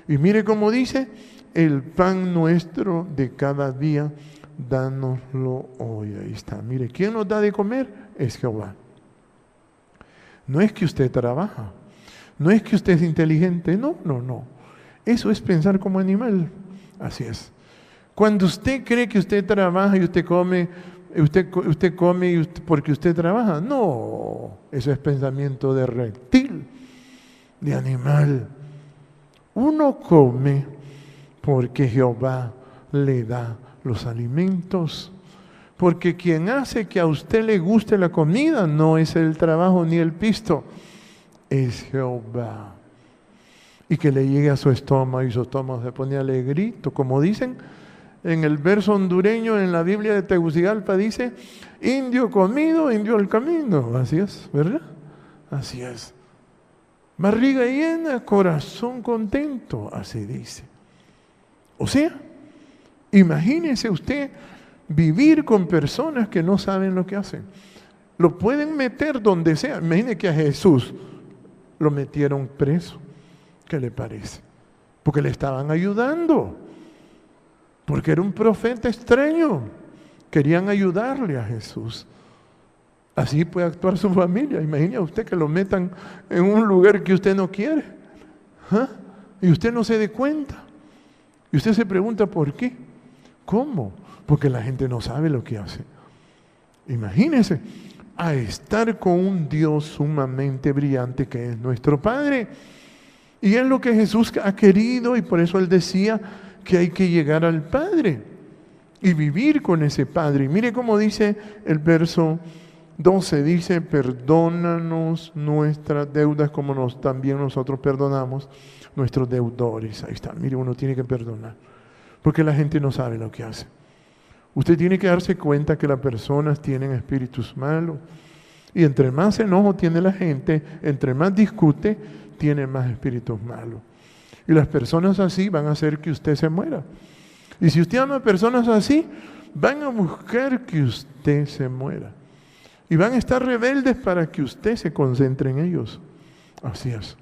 Y mire cómo dice, el pan nuestro de cada día, dánoslo hoy. Ahí está. Mire, ¿quién nos da de comer? Es Jehová. No es que usted trabaja, no es que usted es inteligente, no. Eso es pensar como animal. Así es. Cuando usted cree que usted trabaja y usted come, porque usted trabaja, no, eso es pensamiento de reptil, de animal. Uno come porque Jehová le da los alimentos. Porque quien hace que a usted le guste la comida no es el trabajo ni el pisto, es Jehová. Y que le llegue a su estómago y su estómago se pone alegrito. Como dicen en el verso hondureño en la Biblia de Tegucigalpa, dice, indio comido, indio al camino. Así es, ¿verdad? Así es. Barriga llena, corazón contento, así dice. O sea, imagínese usted vivir con personas que no saben lo que hacen. Lo pueden meter donde sea. Imagine que a Jesús lo metieron preso. ¿Qué le parece? Porque le estaban ayudando. Porque era un profeta extraño. Querían ayudarle a Jesús. Así puede actuar su familia. Imagine usted que lo metan en un lugar que usted no quiere. Y usted no se dé cuenta. Y usted se pregunta ¿por qué? ¿Cómo? Porque la gente no sabe lo que hace. Imagínense, a estar con un Dios sumamente brillante que es nuestro Padre. Y es lo que Jesús ha querido, y por eso Él decía que hay que llegar al Padre y vivir con ese Padre. Y mire cómo dice el verso 12, dice: perdónanos nuestras deudas como también nosotros perdonamos nuestros deudores. Ahí está, mire, uno tiene que perdonar, porque la gente no sabe lo que hace. Usted tiene que darse cuenta que las personas tienen espíritus malos, y entre más enojo tiene la gente, entre más discute, tiene más espíritus malos. Y las personas así van a hacer que usted se muera. Y si usted ama a personas así, van a buscar que usted se muera. Y van a estar rebeldes para que usted se concentre en ellos. Así es.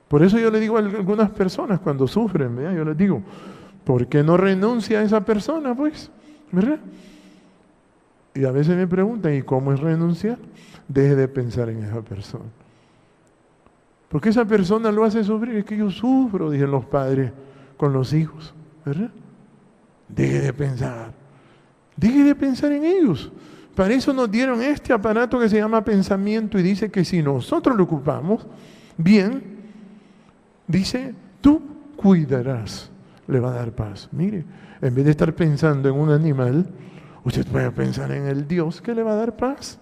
Por eso yo le digo a algunas personas cuando sufren, ¿verdad? Yo les digo: ¿por qué no renuncia a esa persona, pues? ¿Verdad? Y a veces me preguntan: ¿y cómo es renunciar? Deje de pensar en esa persona. Porque esa persona lo hace sufrir. Es que yo sufro, dicen los padres con los hijos, ¿verdad? Deje de pensar. Deje de pensar en ellos. Para eso nos dieron este aparato que se llama pensamiento, y dice que si nosotros lo ocupamos bien, dice, tú cuidarás, le va a dar paz. Mire, en vez de estar pensando en un animal, usted puede pensar en el Dios que le va a dar paz.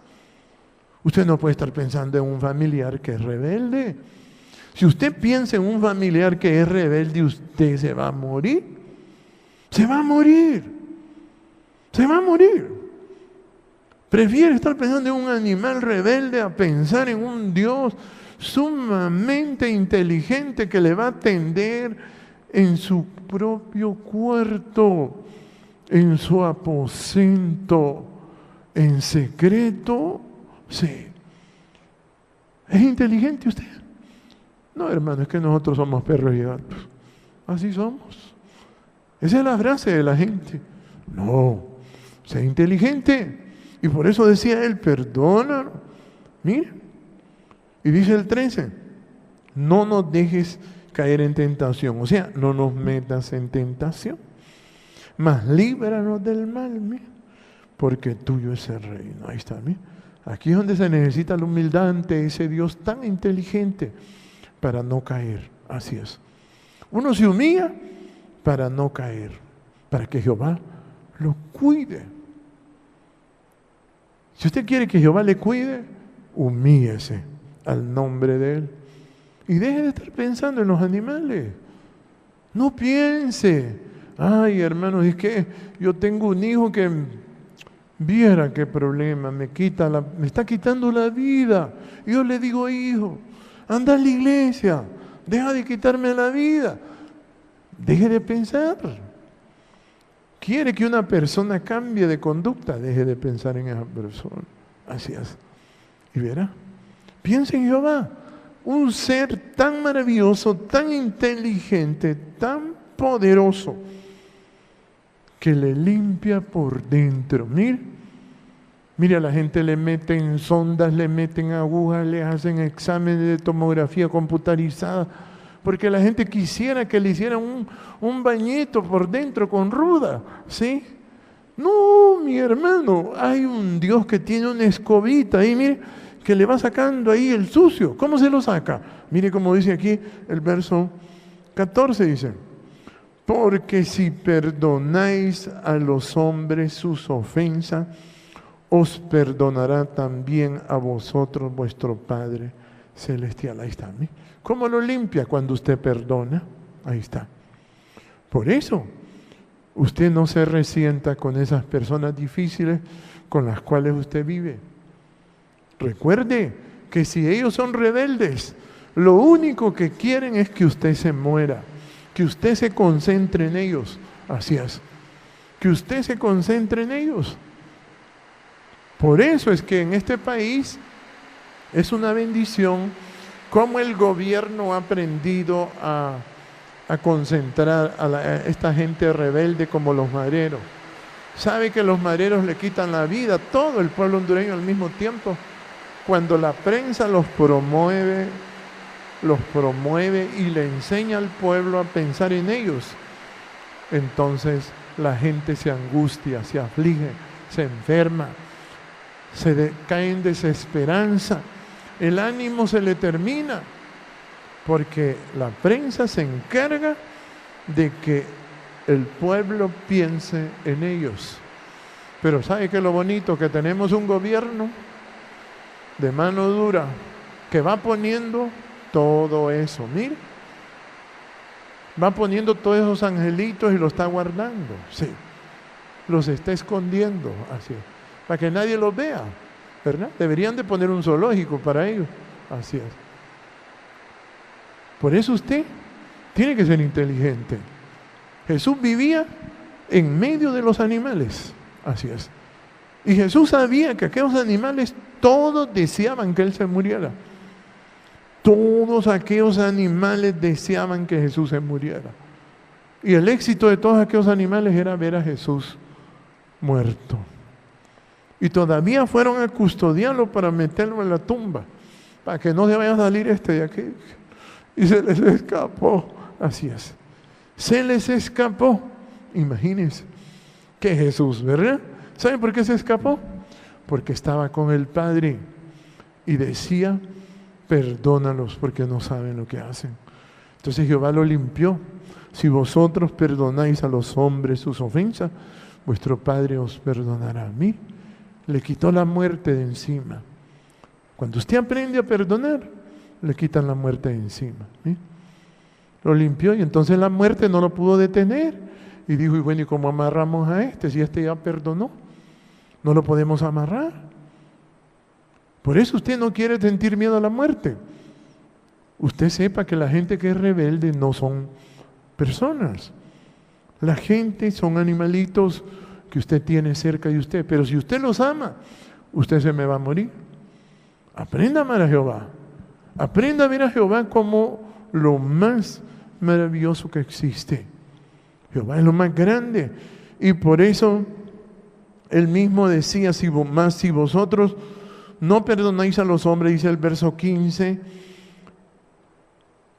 Usted no puede estar pensando en un familiar que es rebelde. Si usted piensa en un familiar que es rebelde, usted se va a morir. Se va a morir. Se va a morir. Prefiere estar pensando en un animal rebelde a pensar en un Dios sumamente inteligente que le va a atender en su propio cuarto, en su aposento, en secreto. Sí. ¿Es inteligente usted? No, hermano, es que nosotros somos perros y gatos. Así somos. Esa es la frase de la gente. No, sea inteligente. Y por eso decía él, perdónanos. Mire. Y dice el 13, no nos dejes caer en tentación. O sea, no nos metas en tentación. Mas líbranos del mal, mire, porque tuyo es el reino. Ahí está, mire. Aquí es donde se necesita la humildad ante ese Dios tan inteligente para no caer. Así es. Uno se humilla para no caer, para que Jehová lo cuide. Si usted quiere que Jehová le cuide, humíllese al nombre de Él. Y deje de estar pensando en los animales. No piense, ay hermano, es que yo tengo un hijo que viera qué problema, me está quitando la vida. Y yo le digo, hijo, anda a la iglesia, deja de quitarme la vida. Deje de pensar. Quiere que una persona cambie de conducta, deje de pensar en esa persona. Así es. Y verá, piensa en Jehová, un ser tan maravilloso, tan inteligente, tan poderoso, que le limpia por dentro. Mire, a la gente le meten sondas, le meten agujas, le hacen exámenes de tomografía computarizada, porque la gente quisiera que le hicieran un bañito por dentro con ruda, ¿sí? No, mi hermano, hay un Dios que tiene una escobita ahí, mire, que le va sacando ahí el sucio. ¿Cómo se lo saca? Mire cómo dice aquí el verso 14, dice, porque si perdonáis a los hombres sus ofensas, os perdonará también a vosotros vuestro Padre Celestial. Ahí está. ¿Cómo lo limpia? Cuando usted perdona. Ahí está. Por eso, usted no se resienta con esas personas difíciles con las cuales usted vive. Recuerde que si ellos son rebeldes, lo único que quieren es que usted se muera, que usted se concentre en ellos. Así es. Que usted se concentre en ellos. Por eso es que en este país es una bendición cómo el gobierno ha aprendido a concentrar a esta gente rebelde como los mareros. Sabe que los mareros le quitan la vida a todo el pueblo hondureño al mismo tiempo. Cuando la prensa los promueve y le enseña al pueblo a pensar en ellos. entonces la gente se angustia, se aflige, se enferma, cae en desesperanza, el ánimo se le termina, porque la prensa se encarga de que el pueblo piense en ellos. Pero ¿sabe qué es lo bonito? Que tenemos un gobierno de mano dura que va poniendo todo eso. Mire, va poniendo todos esos angelitos y los está guardando. Sí, los está escondiendo, así es, para que nadie los vea, ¿verdad? Deberían de poner un zoológico para ellos, así es. Por eso usted tiene que ser inteligente. Jesús vivía en medio de los animales, así es. Y Jesús sabía que aquellos animales todos deseaban que Él se muriera. Todos aquellos animales deseaban que Jesús se muriera. Y el éxito de todos aquellos animales era ver a Jesús muerto. Y todavía fueron a custodiarlo para meterlo en la tumba, para que no se vaya a salir de aquí. Y se les escapó, así es. Se les escapó. Imagínense que Jesús, ¿verdad? ¿Saben por qué se escapó? Porque estaba con el Padre y decía: perdónalos porque no saben lo que hacen. Entonces Jehová lo limpió. Si vosotros perdonáis a los hombres sus ofensas, vuestro Padre os perdonará a mí. Le quitó la muerte de encima. Cuando usted aprende a perdonar, le quitan la muerte de encima. ¿Sí? Lo limpió y entonces la muerte no lo pudo detener. Y dijo: y bueno, ¿y cómo amarramos a este? Si este ya perdonó, no lo podemos amarrar. Por eso usted no quiere sentir miedo a la muerte. Usted sepa que la gente que es rebelde no son personas. La gente son animalitos que usted tiene cerca de usted. Pero si usted los ama, usted se me va a morir. Aprenda a amar a Jehová. Aprenda a ver a Jehová como lo más maravilloso que existe. Jehová es lo más grande. Y por eso Él mismo decía: si vosotros no perdonáis a los hombres, dice el verso 15,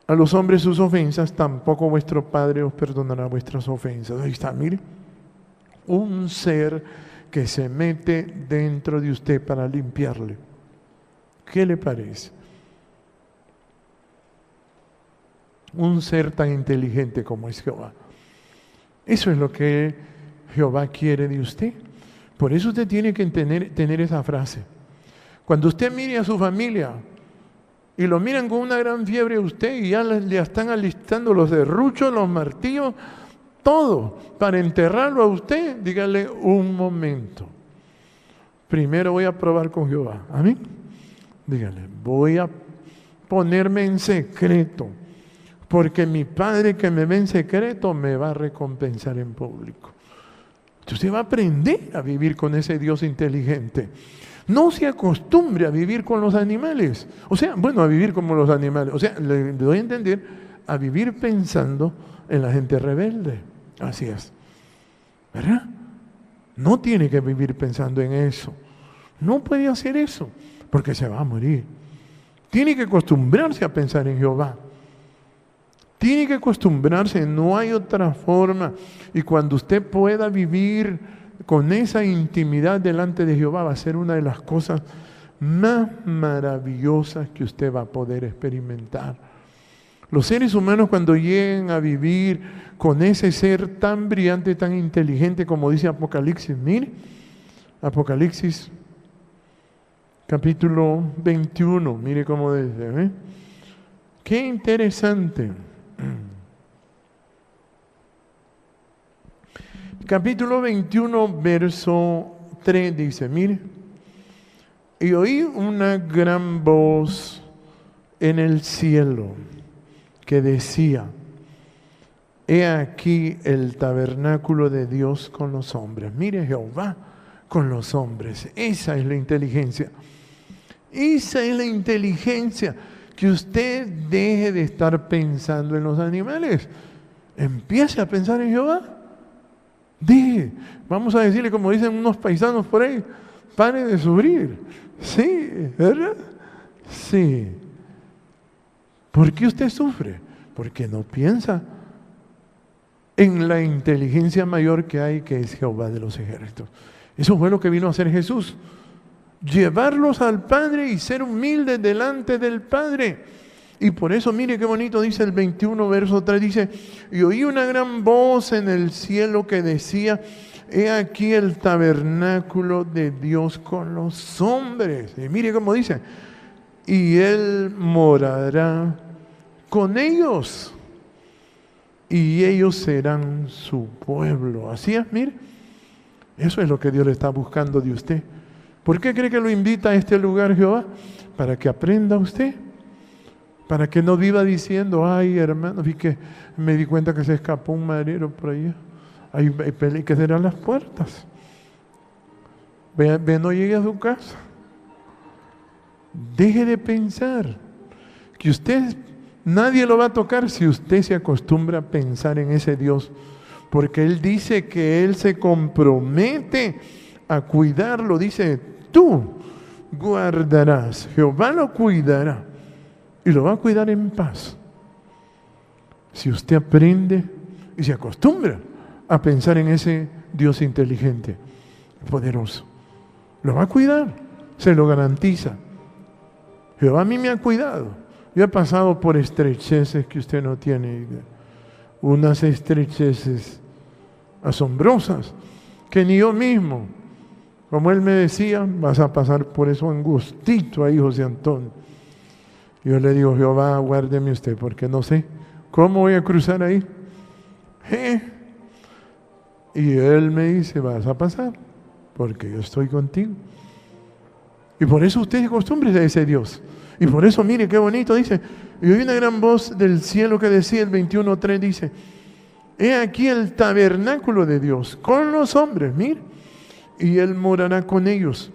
a los hombres sus ofensas, tampoco vuestro Padre os perdonará vuestras ofensas. Ahí está, mire. Un ser que se mete dentro de usted para limpiarle. ¿Qué le parece? Un ser tan inteligente como es Jehová. Eso es lo que Jehová quiere de usted. Por eso usted tiene que tener esa frase. Cuando usted mire a su familia y lo miran con una gran fiebre a usted y ya le están alistando los serruchos, los martillos, todo para enterrarlo a usted, dígale: un momento. Primero voy a probar con Jehová. ¿Amén? Dígale: voy a ponerme en secreto, porque mi Padre que me ve en secreto me va a recompensar en público. Entonces usted va a aprender a vivir con ese Dios inteligente. No se acostumbre a vivir con los animales. O sea, bueno, a vivir como los animales. O sea, le doy a entender, a vivir pensando en la gente rebelde. Así es. ¿Verdad? No tiene que vivir pensando en eso. No puede hacer eso, porque se va a morir. Tiene que acostumbrarse a pensar en Jehová. Tiene que acostumbrarse, no hay otra forma. Y cuando usted pueda vivir con esa intimidad delante de Jehová, va a ser una de las cosas más maravillosas que usted va a poder experimentar. Los seres humanos, cuando lleguen a vivir con ese ser tan brillante, tan inteligente, como dice Apocalipsis, mire, Apocalipsis capítulo 21, mire cómo dice, ¿eh? Qué interesante. Capítulo 21, verso 3 dice, mire, y oí una gran voz en el cielo que decía, he aquí el tabernáculo de Dios con los hombres. Mire, Jehová con los hombres. Esa es la inteligencia. Esa es la inteligencia. Que usted deje de estar pensando en los animales. Empiece a pensar en Jehová. Deje. Vamos a decirle, como dicen unos paisanos por ahí, pare de sufrir. Sí, ¿verdad? Sí. ¿Por qué usted sufre? Porque no piensa en la inteligencia mayor que hay, que es Jehová de los ejércitos. Eso fue lo que vino a hacer Jesús. Llevarlos al Padre y ser humildes delante del Padre. Y por eso, mire qué bonito dice el 21, verso 3, dice: y oí una gran voz en el cielo que decía: he aquí el tabernáculo de Dios con los hombres. Y mire cómo dice: y Él morará con ellos, y ellos serán su pueblo. Así es, mire. Eso es lo que Dios le está buscando de usted. ¿Por qué cree que lo invita a este lugar Jehová? Para que aprenda usted. Para que no viva diciendo: ay, hermano, vi que me di cuenta que se escapó un marero por allá. Hay que cerrar las puertas. Ve, no llegue a su casa. Deje de pensar que usted, nadie lo va a tocar si usted se acostumbra a pensar en ese Dios. Porque Él dice que Él se compromete a cuidarlo. Dice: tú guardarás. Jehová lo cuidará. Y lo va a cuidar en paz. Si usted aprende y se acostumbra a pensar en ese Dios inteligente, poderoso, lo va a cuidar, se lo garantiza. Jehová a mí me ha cuidado. Yo he pasado por estrecheces que usted no tiene idea. Unas estrecheces asombrosas que ni yo mismo, como él me decía: vas a pasar por eso angustito ahí, José Antonio. Yo le digo: Jehová, guárdeme usted, porque no sé cómo voy a cruzar ahí. Y él me dice: vas a pasar, porque yo estoy contigo. Y por eso usted se acostumbre a ese Dios. Y por eso, mire qué bonito, dice: y oí una gran voz del cielo que decía, el 21:3 dice: he aquí el tabernáculo de Dios con los hombres, mire, y Él morará con ellos,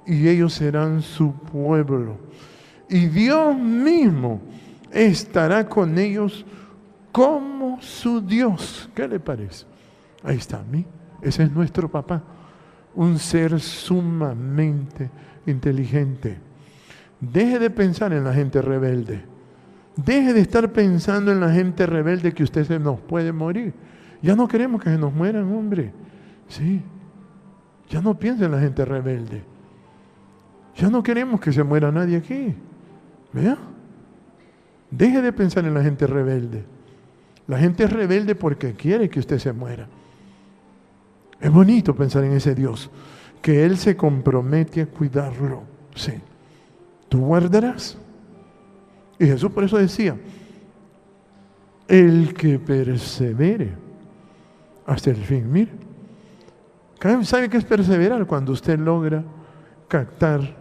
y ellos serán su pueblo. Y Dios mismo estará con ellos como su Dios. ¿Qué le parece? Ahí está, ese es nuestro papá, un ser sumamente inteligente. Deje de pensar en la gente rebelde. Deje de estar pensando en la gente rebelde que usted se nos puede morir. Ya no queremos que se nos mueran, hombre. Sí. Ya no piense en la gente rebelde. Ya no queremos que se muera nadie aquí. ¿Vea? Deje de pensar en la gente rebelde. La gente es rebelde porque quiere que usted se muera. Es bonito pensar en ese Dios, que Él se compromete a cuidarlo. Sí. Tú guardarás. Y Jesús por eso decía: el que persevere hasta el fin. Mire, ¿sabe qué es perseverar? Cuando usted logra captar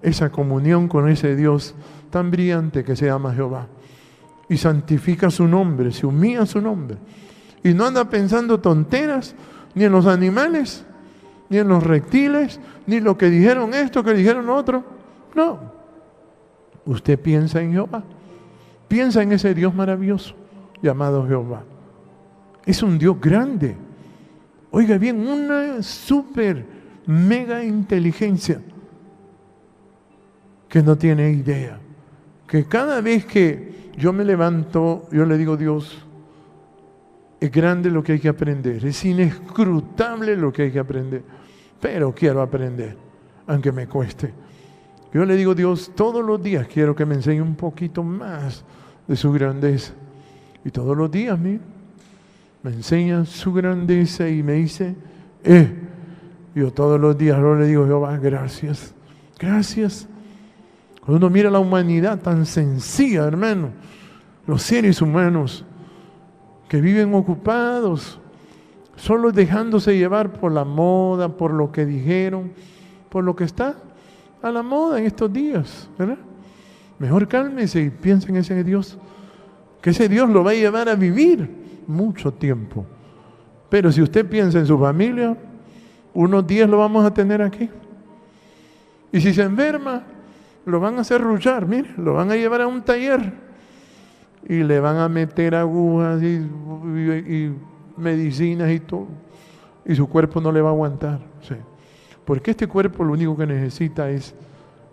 esa comunión con ese Dios tan brillante que se llama Jehová, y santifica su nombre, se humilla su nombre, y no anda pensando tonteras ni en los animales, ni en los reptiles, ni lo que dijeron esto, que dijeron lo otro. No, usted piensa en Jehová, piensa en ese Dios maravilloso llamado Jehová. Es un Dios grande. Oiga bien, una super mega inteligencia que no tiene idea. Que cada vez que yo me levanto, yo le digo: Dios, es grande lo que hay que aprender, es inescrutable lo que hay que aprender, pero quiero aprender, aunque me cueste. Yo le digo: Dios, todos los días quiero que me enseñe un poquito más de su grandeza. Y todos los días, me enseña su grandeza y me dice: yo todos los días yo le digo: Jehová, gracias, gracias. Cuando uno mira la humanidad tan sencilla, hermano, los seres humanos que viven ocupados, solo dejándose llevar por la moda, por lo que dijeron, por lo que está a la moda en estos días, ¿verdad? Mejor cálmese y piense en ese Dios, que ese Dios lo va a llevar a vivir mucho tiempo. Pero si usted piensa en su familia, unos días lo vamos a tener aquí. Y si se enferma, lo van a hacer ruchar, mire, lo van a llevar a un taller y le van a meter agujas y medicinas y todo. Y su cuerpo no le va a aguantar. Sí. Porque este cuerpo lo único que necesita es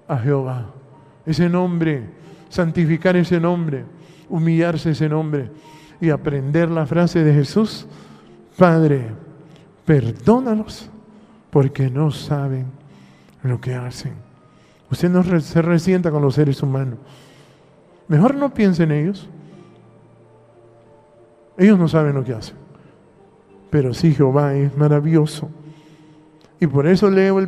a Jehová. Ese nombre, santificar ese nombre, humillarse ese nombre. y aprender la frase de Jesús: Padre, perdónalos porque no saben lo que hacen. Usted no se resienta con los seres humanos. Mejor no piense en ellos. Ellos no saben lo que hacen. Pero sí, Jehová es maravilloso. Y por eso leo el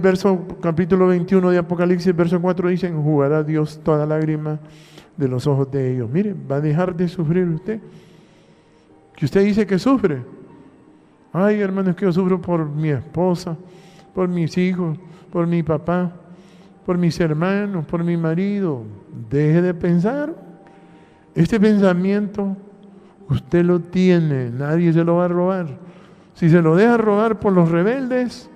capítulo 21 de Apocalipsis, verso 4, dice: enjugará Dios toda lágrima de los ojos de ellos. Mire, va a dejar de sufrir usted. Que usted dice que sufre. Ay, hermano, es que yo sufro por mi esposa, por mis hijos, por mi papá, por mis hermanos, por mi marido. Deje de pensar. Este pensamiento usted lo tiene, nadie se lo va a robar. Si se lo deja robar por los rebeldes,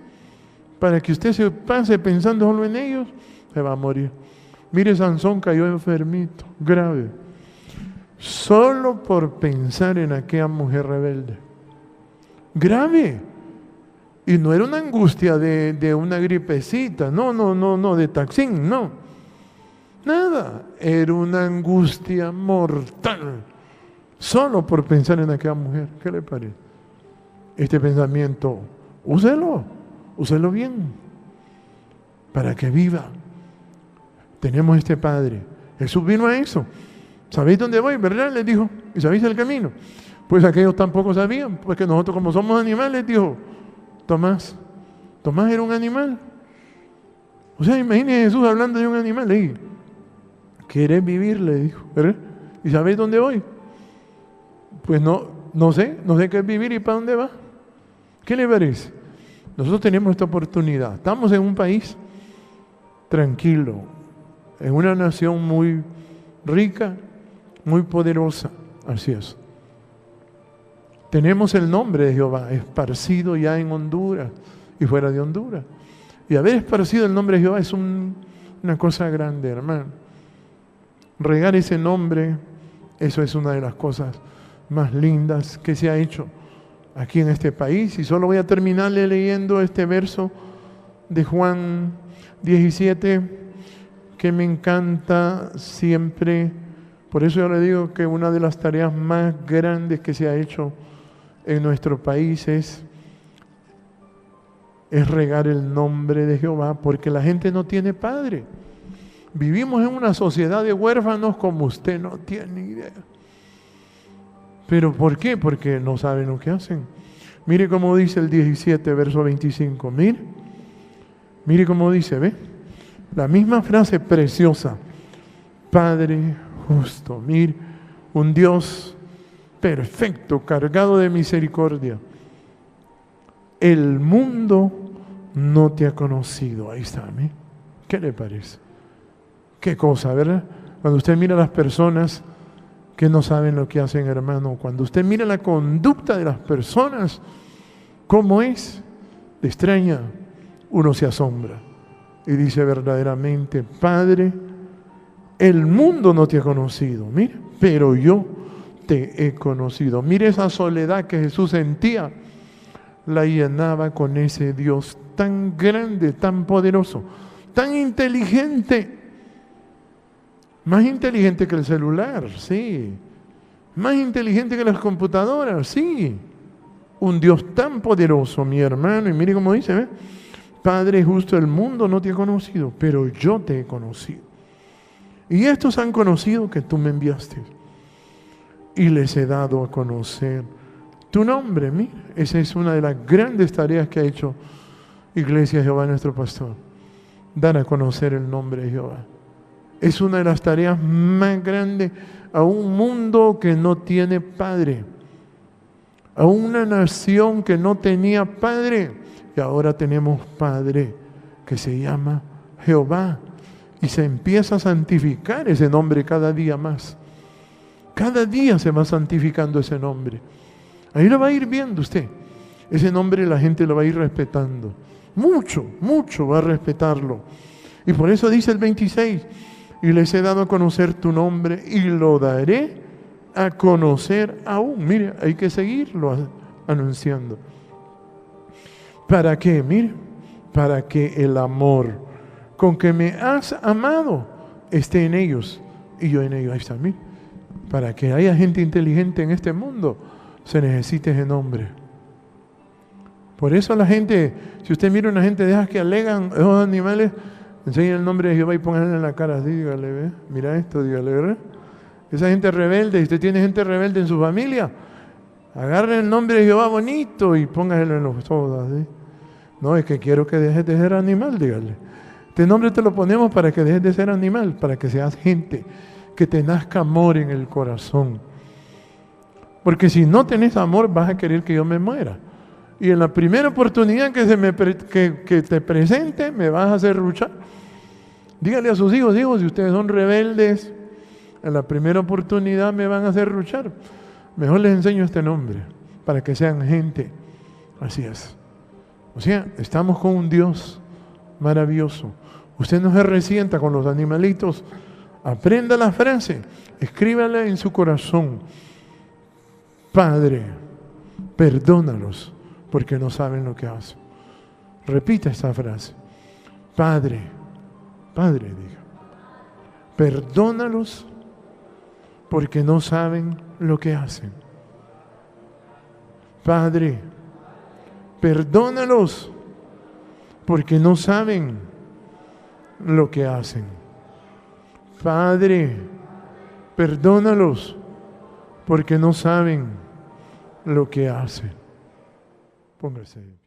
para que usted se pase pensando solo en ellos, se va a morir. Mire, Sansón cayó enfermito, grave, solo por pensar en aquella mujer rebelde. Grave. Y no era una angustia de una gripecita, no, de Taksin, no. Nada, era una angustia mortal, solo por pensar en aquella mujer. ¿Qué le parece? Este pensamiento, úselo bien, para que viva. Tenemos este Padre. Jesús vino a eso. ¿Sabéis dónde voy, verdad? Les dijo. ¿Y sabéis el camino? Pues aquellos tampoco sabían, porque nosotros, como somos animales, dijo Tomás. Tomás era un animal. O sea, imagínense Jesús hablando de un animal. Le dije: ¿quieres vivir? Le dijo, ¿verdad? ¿Y sabéis dónde voy? Pues no sé qué es vivir y para dónde va. ¿Qué le parece? Nosotros tenemos esta oportunidad. Estamos en un país tranquilo, en una nación muy rica, muy poderosa. Así es. Tenemos el nombre de Jehová esparcido ya en Honduras y fuera de Honduras. Y haber esparcido el nombre de Jehová es una cosa grande, hermano. Regar ese nombre, eso es una de las cosas más lindas que se ha hecho aquí en este país. Y solo voy a terminarle leyendo este verso de Juan 17, que me encanta siempre. Por eso yo le digo que una de las tareas más grandes que se ha hecho en nuestro país es regar el nombre de Jehová, porque la gente no tiene padre. Vivimos en una sociedad de huérfanos como usted no tiene idea. ¿Pero por qué? Porque no saben lo que hacen. Mire cómo dice el 17, verso 25. Mire cómo dice, ¿ve? La misma frase preciosa. Padre justo. Mire, un Dios perfecto, cargado de misericordia. El mundo no te ha conocido. Ahí está, ¿me? ¿Qué le parece? Qué cosa, ¿verdad? Cuando usted mira a las personas que no saben lo que hacen, hermano, cuando usted mira la conducta de las personas, cómo es, le extraña, uno se asombra y dice verdaderamente: Padre, el mundo no te ha conocido, mira, pero yo te he conocido. Mire esa soledad que Jesús sentía, la llenaba con ese Dios tan grande, tan poderoso, tan inteligente. Más inteligente que el celular, sí. Más inteligente que las computadoras, sí. Un Dios tan poderoso, mi hermano. Y mire cómo dice, ¿ve? Padre justo, el mundo no te ha conocido, pero yo te he conocido. Y estos han conocido que tú me enviaste. Y les he dado a conocer tu nombre. Mira, esa es una de las grandes tareas que ha hecho Iglesia Jehová, nuestro pastor. Dar a conocer el nombre de Jehová. Es una de las tareas más grandes a un mundo que no tiene padre, a una nación que no tenía padre, y ahora tenemos padre que se llama Jehová, y se empieza a santificar ese nombre cada día más. Cada día se va santificando ese nombre. Ahí lo va a ir viendo usted. Ese nombre la gente lo va a ir respetando. Mucho, mucho va a respetarlo. Y por eso dice el 26, y les he dado a conocer tu nombre y lo daré a conocer aún. Mire, hay que seguirlo anunciando. ¿Para qué? Mire, para que el amor con que me has amado esté en ellos y yo en ellos. Ahí está, mire. para que haya gente inteligente en este mundo, se necesita ese nombre. Por eso la gente, si usted mira una gente de esas que alegan esos animales, enseña el nombre de Jehová y pónganle en la cara así, dígale, ¿ve? Mira esto, dígale, ¿verdad? Esa gente rebelde, y usted tiene gente rebelde en su familia, agarre el nombre de Jehová bonito y póngaselo en los ojos así. No, es que quiero que dejes de ser animal, dígale. Este nombre te lo ponemos para que dejes de ser animal, para que seas gente, que te nazca amor en el corazón. Porque si no tenés amor, vas a querer que yo me muera. Y en la primera oportunidad que te presente, me vas a hacer luchar. Dígale a sus hijos, hijos, si ustedes son rebeldes, en la primera oportunidad me van a hacer luchar. Mejor les enseño este nombre, para que sean gente. Así es. O sea, estamos con un Dios maravilloso. Usted no se resienta con los animalitos. Aprenda la frase, escríbala en su corazón. Padre, perdónalos, porque no saben lo que hacen. Repita esta frase. Padre, diga, perdónalos, porque no saben lo que hacen. Padre, perdónalos, porque no saben lo que hacen. Padre, perdónalos, porque no saben lo que hacen. Póngase.